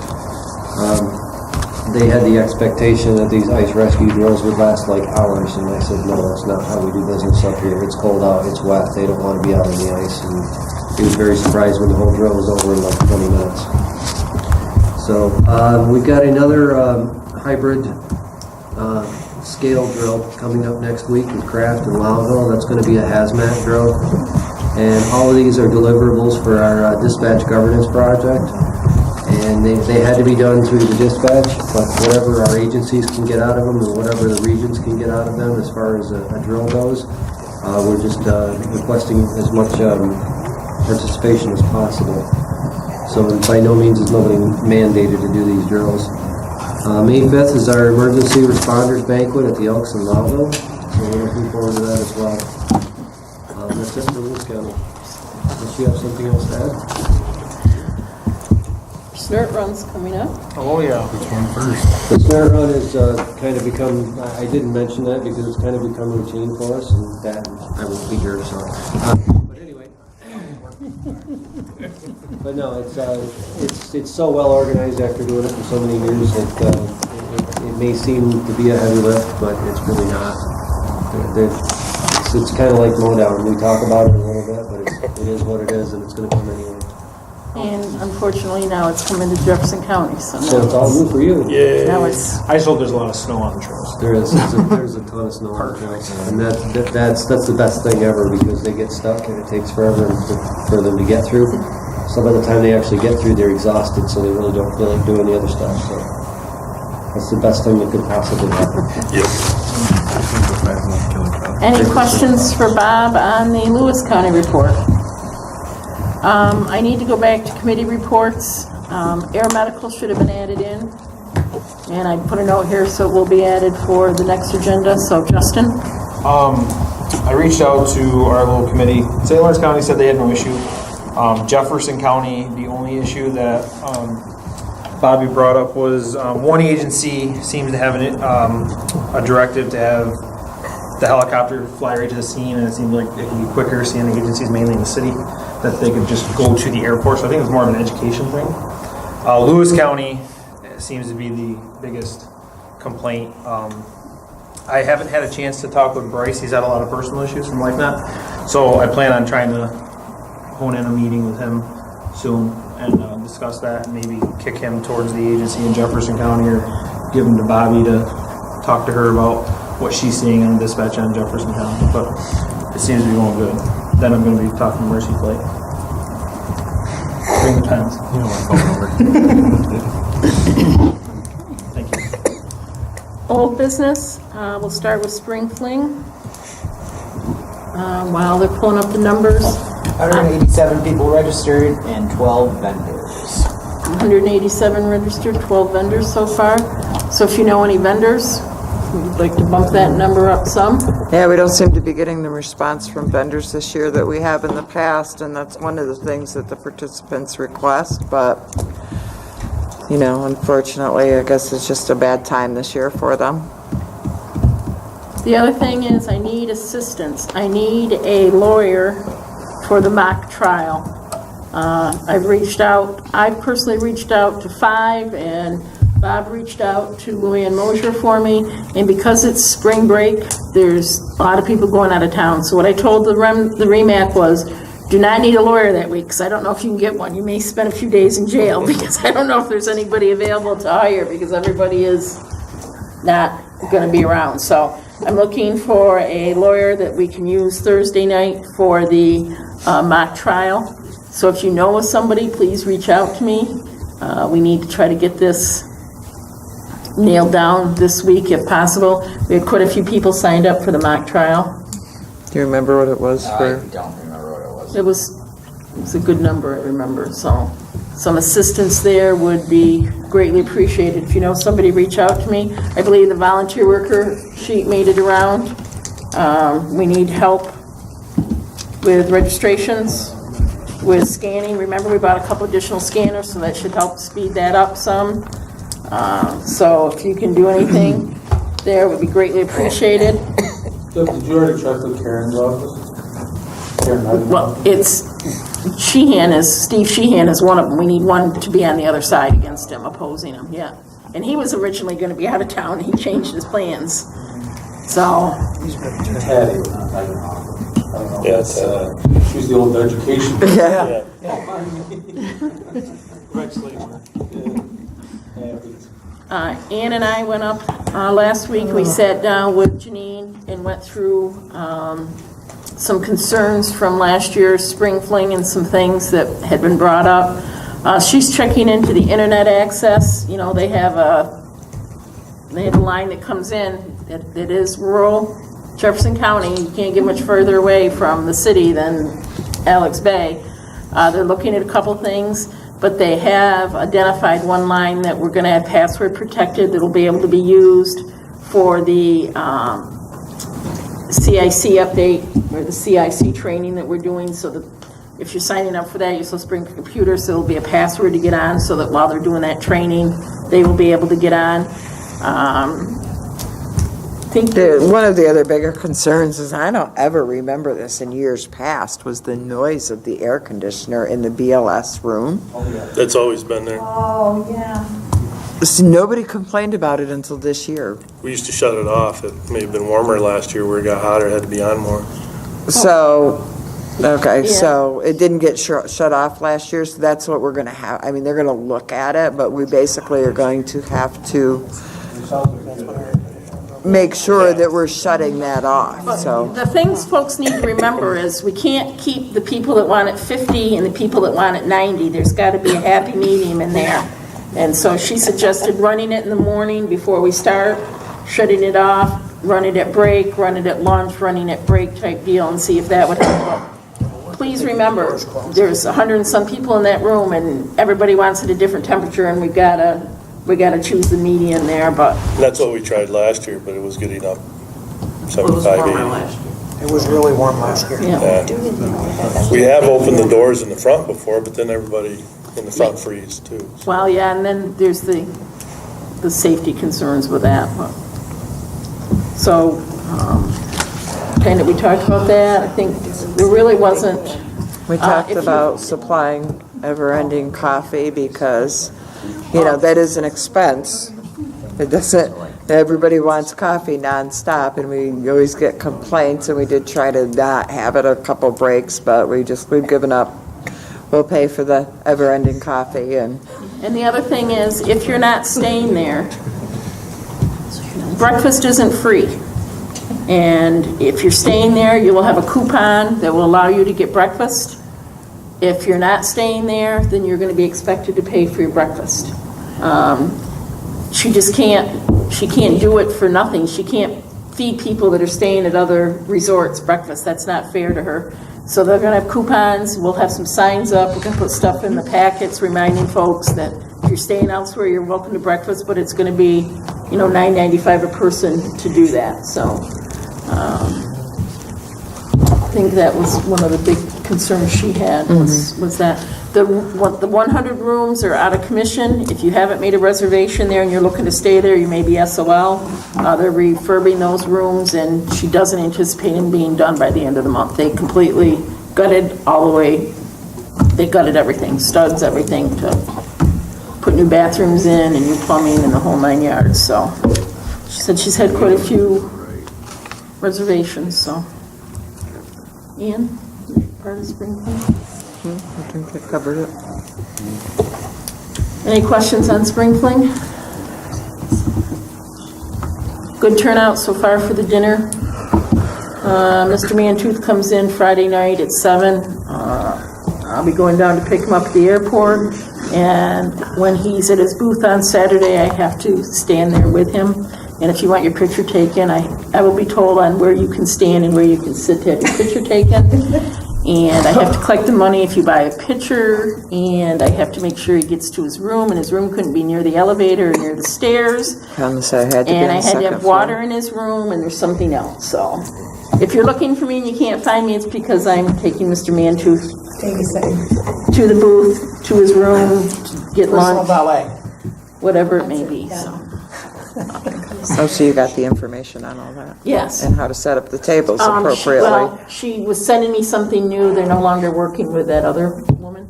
They had the expectation that these ice rescue drills would last like hours, and I said, no, that's not how we do business up here. It's cold out, it's wet, they don't want to be out on the ice. And he was very surprised when the whole drill was over in like 20 minutes. So we've got another hybrid scale drill coming up next week with Kraft and Lowville. That's going to be a hazmat drill. And all of these are deliverables for our dispatch governance project. And they had to be done through the dispatch, but whatever our agencies can get out of them and whatever the regions can get out of them as far as a drill goes, we're just requesting as much participation as possible. So by no means is nobody mandated to do these drills. May 5th is our emergency responders banquet at the Elks in Lowville, so we're looking forward to that as well. That's it for Lewis County. Unless you have something else to add? Snort Run's coming up. Oh, yeah. The Snare Run is kind of become, I didn't mention that because it's kind of become routine for us, and that, I won't be here, so. But anyway. But no, it's so well organized after doing it for so many years that it may seem to be a heavy lift, but it's really not. It's kind of like mowdown. We talk about it a little bit, but it is what it is, and it's going to come anyway. And unfortunately, now it's coming to Jefferson County, so So now it's all new for you. now it's, I just hope there's a lot of snow on the trails. There is. There's a ton of snow on the trails, and that's the best thing ever because they get stuck and it takes forever for them to get through. So by the time they actually get through, they're exhausted, so they really don't feel like doing the other stuff. So that's the best thing that could possibly happen. any questions for Bob on the Lewis County report? I need to go back to committee reports. Air medical should have been added in. And I put a note here, so it will be added for the next agenda. So, Justin? I reached out to our little committee. St. Lawrence County said they had no issue. Jefferson County, the only issue that Bobby brought up was one agency seems to have a directive to have the helicopter fly right to the scene, and it seemed like it could be quicker seeing the agencies mainly in the city, that they could just go to the airport. So I think it was more of an education thing. Lewis County seems to be the biggest complaint. I haven't had a chance to talk with Bryce. He's had a lot of personal issues from like that. So I plan on trying to hone in a meeting with him soon and discuss that and maybe kick him towards the agency in Jefferson County or give him to Bobby to talk to her about what she's seeing on dispatch on Jefferson County. But it seems to be going good. Then I'm going to be talking to Mercy Plate. Bring the pens. You know my phone number. Thank you. Old business, we'll start with Spring Fling. While they're pulling up the numbers. 187 people registered and 12 vendors. 187 registered, 12 vendors so far. So if you know any vendors, we'd like to bump that number up some. Yeah, we don't seem to be getting the response from vendors this year that we have in the past, and that's one of the things that the participants request, but, you know, unfortunately, I guess it's just a bad time this year for them. The other thing is I need assistance. I need a lawyer for the mock trial. I've personally reached out to 5, and Bob reached out to Luann Mosier for me, and because it's spring break, there's a lot of people going out of town. So what I told the REMAC was, do not need a lawyer that week, because I don't know if you can get one. You may spend a few days in jail, because I don't know if there's anybody available to hire, because everybody is not going to be around. So I'm looking for a lawyer that we can use Thursday night for the mock trial. So if you know of somebody, please reach out to me. We need to try to get this nailed down this week if possible. We had quite a few people signed up for the mock trial. Do you remember what it was for? I don't remember what it was. It was a good number, I remember. So some assistance there would be greatly appreciated. If you know somebody, reach out to me. I believe the volunteer worker sheet made it around. We need help with registrations, with scanning. Remember, we bought a couple additional scanners, so that should help speed that up some. So if you can do anything there, it would be greatly appreciated. Did you already check with Karen's office? Well, Steve Sheehan is one of them. We need one to be on the other side against him, opposing him, yeah. And he was originally going to be out of town, and he changed his plans. So. Patty. I don't know. Yeah, she's the old education. Yeah. Ann and I went up last week. We sat down with Janine and went through some concerns from last year's Spring Fling and some things that had been brought up. She's checking into the internet access. You know, they have a line that comes in that is rural Jefferson County. You can't get much further away from the city than Alex Bay. They're looking at a couple things, but they have identified one line that we're going to have password protected that will be able to be used for the CIC update or the CIC training that we're doing, so that if you're signing up for that, you're supposed to bring a computer, so there'll be a password to get on, so that while they're doing that training, they will be able to get on. One of the other bigger concerns is, I don't ever remember this in years past, was the noise of the air conditioner in the BLS room. That's always been there. Oh, yeah. So nobody complained about it until this year. We used to shut it off. It may have been warmer last year where it got hotter, had to be on more. So, okay, Yeah. so it didn't get shut off last year, so that's what we're gonna have. I mean, they're gonna look at it, but we basically are going to have to make sure that we're shutting that off, so. The things folks need to remember is we can't keep the people that want it 50 and the people that want it 90. There's got to be a happy medium in there. And so she suggested running it in the morning before we start, shutting it off, run it at break, run it at lunch, running at break type deal, and see if that would help. Please remember, there's 100 and some people in that room, and everybody wants it a different temperature, and we gotta choose the median there, but. That's what we tried last year, but it was getting up 75, 80. It was really warm last year. Yeah. We have opened the doors in the front before, but then everybody in the front freeze too. Well, yeah, and then there's the safety concerns with that. But. So, kind of, we talked about that. I think there really wasn't. We talked about supplying ever-ending coffee because, that is an expense. It doesn't, everybody wants coffee nonstop, and we always get complaints, and we did try to not have it a couple breaks, but we've given up. We'll pay for the ever-ending coffee. And the other thing is, if you're not staying there, breakfast isn't free. And if you're staying there, you will have a coupon that will allow you to get breakfast. If you're not staying there, then you're going to be expected to pay for your breakfast. She can't do it for nothing. She can't feed people that are staying at other resorts breakfast. That's not fair to her. So they're going to have coupons. We'll have some signs up. We're going to put stuff in the packets reminding folks that if you're staying elsewhere, you're welcome to breakfast, but it's going to be, $9.95 a person to do that. So I think that was one of the big concerns she had was that the 100 rooms are out of commission. If you haven't made a reservation there and you're looking to stay there, you may be SOL. They're refurbing those rooms, and she doesn't anticipate them being done by the end of the month. They completely gutted all the way. They gutted everything, studs, everything, to put new bathrooms in and new plumbing and the whole 9 yards. So she said she's had quite a few reservations. So, Ian, part of Spring Clean? I think I covered it. Any questions on Spring Fling? Good turnout so far for the dinner. Mr. Mantooth comes in Friday night at 7. I'll be going down to pick him up at the airport, and when he's at his booth on Saturday, I have to stand there with him. And if you want your picture taken, I will be told on where you can stand and where you can sit to have your picture taken. And I have to collect the money if you buy a picture, and I have to make sure he gets to his room, and his room couldn't be near the elevator or near the stairs. And I had to have water in his room, and there's something else. So if you're looking for me and you can't find me, it's because I'm taking Mr. Mantooth to the booth, to his room, to get lunch, whatever it may be. So. So you got the information on all that? Yes. And how to set up the tables appropriately? Well, she was sending me something new. They're no longer working with that other woman.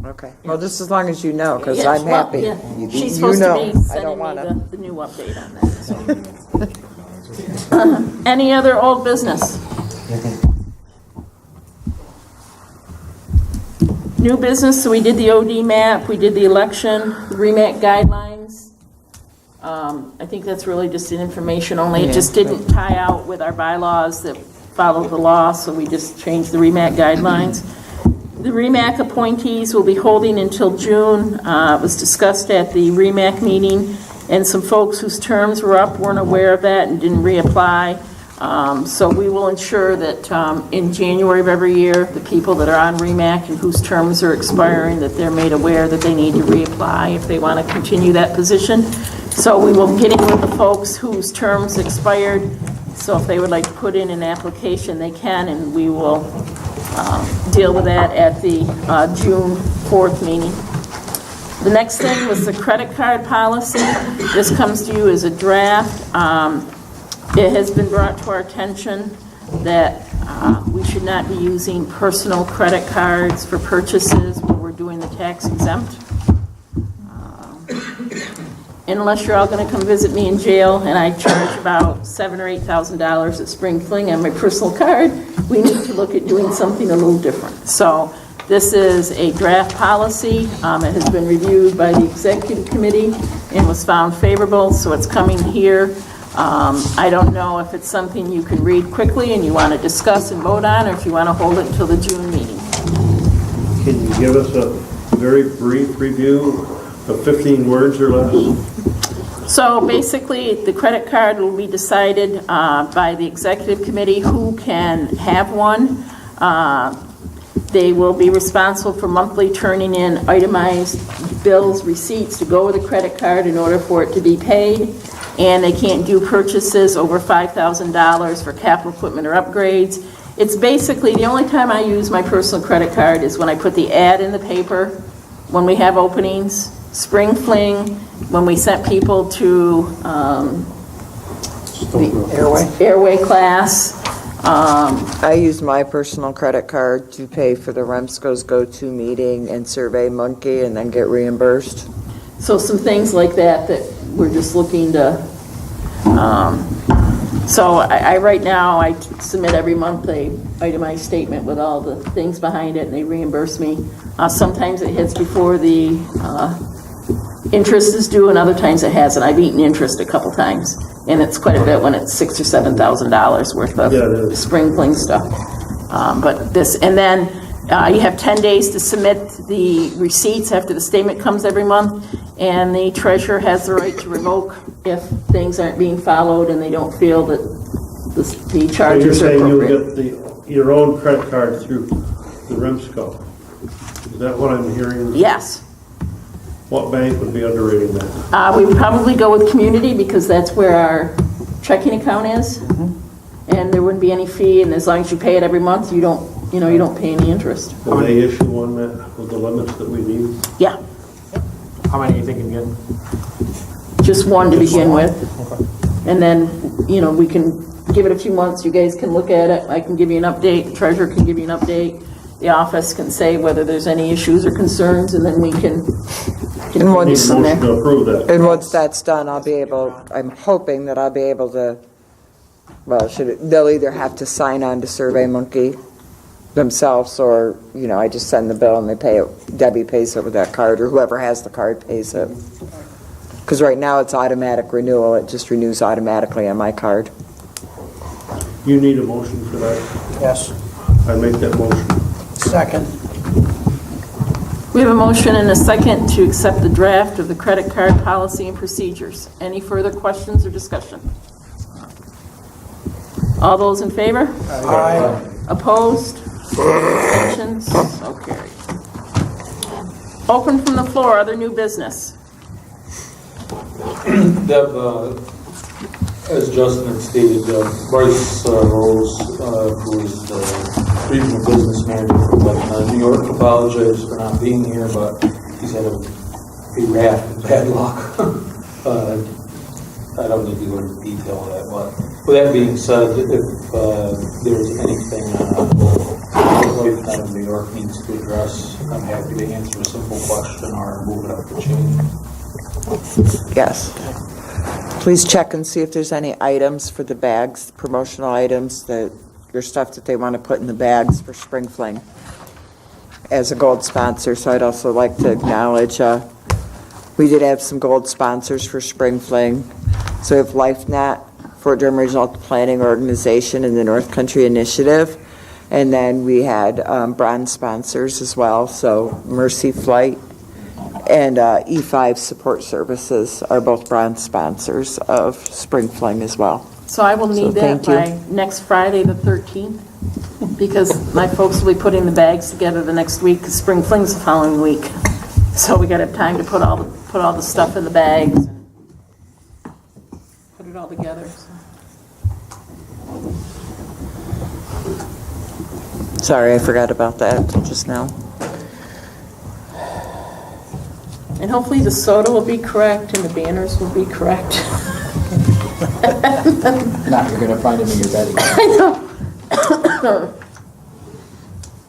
Okay. Well, just as long as you know, because Yes, I'm well, happy. yeah. She's You supposed know, to be I sending don't me wanna. the new update on that. So. Any other old business? New business, so we did the OD map, we did the election, the REMAC guidelines. I think that's really just an information only. It just didn't tie out with our bylaws that follow the law, so we just changed the REMAC guidelines. The REMAC appointees will be holding until June. It was discussed at the REMAC meeting, and some folks whose terms were up weren't aware of that and didn't reapply. So we will ensure that in January of every year, the people that are on REMAC and whose terms are expiring, that they're made aware that they need to reapply if they want to continue that position. So we will get in with the folks whose terms expired So if they would like to put in an application, they can, and we will deal with that at the June 4th meeting. The next thing was the credit card policy. This comes to you as a draft. It has been brought to our attention that we should not be using personal credit cards for purchases when we're doing the tax exempt. Unless you're all going to come visit me in jail and I charge about $7,000 or $8,000 at Spring Fling on my personal card, we need to look at doing something a little different. So this is a draft policy. It has been reviewed by the executive committee and was found favorable, so it's coming here. I don't know if it's something you can read quickly and you want to discuss and vote on, or if you want to hold it until the June meeting. Can you give us a very brief review of 15 words or less? So basically, the credit card will be decided by the executive committee who can have one. They will be responsible for monthly turning in itemized bills, receipts to go with the credit card in order for it to be paid. And they can't do purchases over $5,000 for capital equipment or upgrades. It's basically, the only time I use my personal credit card is when I put the ad in the paper, when we have openings, Spring Fling, when we sent people to the airway class. I use my personal credit card to pay for the Remsco's go-to meeting and Survey Monkey and then get reimbursed. So some things like that we're just looking to, so I right now, I submit every month a itemized statement with all the things behind it, and they reimburse me. Sometimes it hits before the interest is due, and other times it hasn't. I've eaten interest a couple times, and it's quite a bit when it's $6,000 or $7,000 worth of Spring Fling stuff. But this, and then you have 10 days to submit the receipts after the statement comes every month, and the treasurer has the right to revoke if things aren't being followed and they don't feel that the charges are appropriate. You're saying you'll get your own credit card through the Remsco. Is that what I'm hearing? Yes. What bank would be underwriting that? We would probably go with Community because that's where our checking account is, and there wouldn't be any fee, and as long as you pay it every month, you don't pay any interest. Will they issue one with the limits that we need? Yeah. How many are you thinking again? Just one to begin with. Okay. And then, we can give it a few months, you guys can look at it, I can give you an update, the treasurer can give you an update, the office can say whether there's any issues or concerns, and then we can And once, Need a motion to approve that. and once that's done, I'm hoping that I'll be able to, they'll either have to sign on to Survey Monkey themselves, or, I just send the bill and they pay it, Debbie pays it with that card, or whoever has the card pays it. Because right now it's automatic renewal, it just renews automatically on my card. You need a motion for that? Yes. I make that motion. Second. We have a motion and a second to accept the draft of the credit card policy and procedures. Any further questions or discussion? All those in favor? Aye. Opposed? Abstentions? So carried. Open from the floor, other new business. Deb, as Justin had stated, Bryce Rose, who is the regional business manager for New York, apologizes for not being here, but he's had a raft of bad luck. I don't need to go into detail of that, but with that being said, if there's anything Lifetime of New York needs to address, I'm happy to answer a simple question or move it up the chain. Yes. Please check and see if there's any items for the bags, promotional items, your stuff that they want to put in the bags for Spring Fling as a gold sponsor. So I'd also like to acknowledge, we did have some gold sponsors for Spring Fling. So we have LifeNet, Fort Drum Regional Planning Organization, and the North Country Initiative. And then we had bronze sponsors as well. So Mercy Flight and E5 Support Services are both bronze sponsors of Spring Fling as well. So I will need that by next Friday, the 13th, because my folks will be putting the bags together the next week, because Spring Fling's the following week. So we got to have time to put all the stuff in the bags and put it all together. So. Sorry, I forgot about that just now. And hopefully the soda will be correct and the banners will be correct. Now you're gonna find him in your bed again. I know.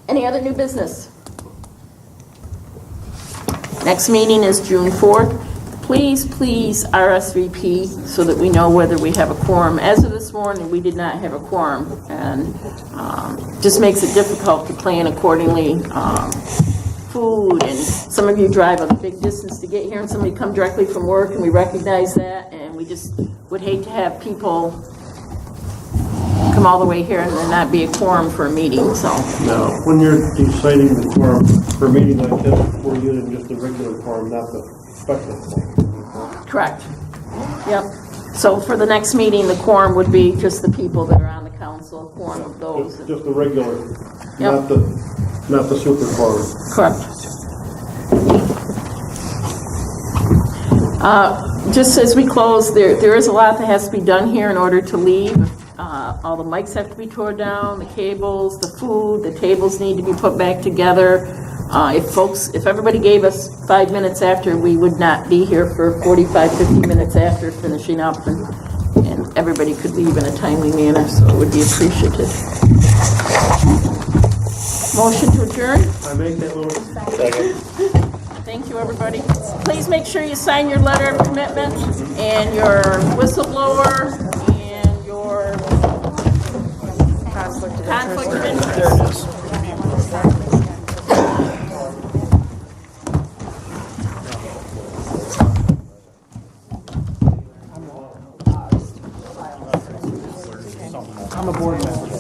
Any other new business? Next meeting is June 4th. Please RSVP so that we know whether we have a quorum. As of this morning, we did not have a quorum, and just makes it difficult to plan accordingly. Food, and some of you drive a big distance to get here, and somebody come directly from work, and we recognize that, and we just would hate to have people come all the way here and there not be a quorum for a meeting, so. Now, when you're deciding the quorum for a meeting like this, we're using just the regular quorum, not the special quorum. Correct. Yep. So for the next meeting, the quorum would be just the people that are on the council, a quorum of those. Just the regular, Yep. not the super quorum. Correct. Just as we close, there is a lot that has to be done here in order to leave. All the mics have to be torn down, the cables, the food, the tables need to be put back together. If everybody gave us 5 minutes after, we would not be here for 45, 50 minutes after finishing up, and everybody could leave in a timely manner, so it would be appreciated. Motion to adjourn? I make that motion. Second. Thank you, everybody. Please make sure you sign your letter of commitment and your whistleblower and your conflict of interest. There it is. I'm a board member.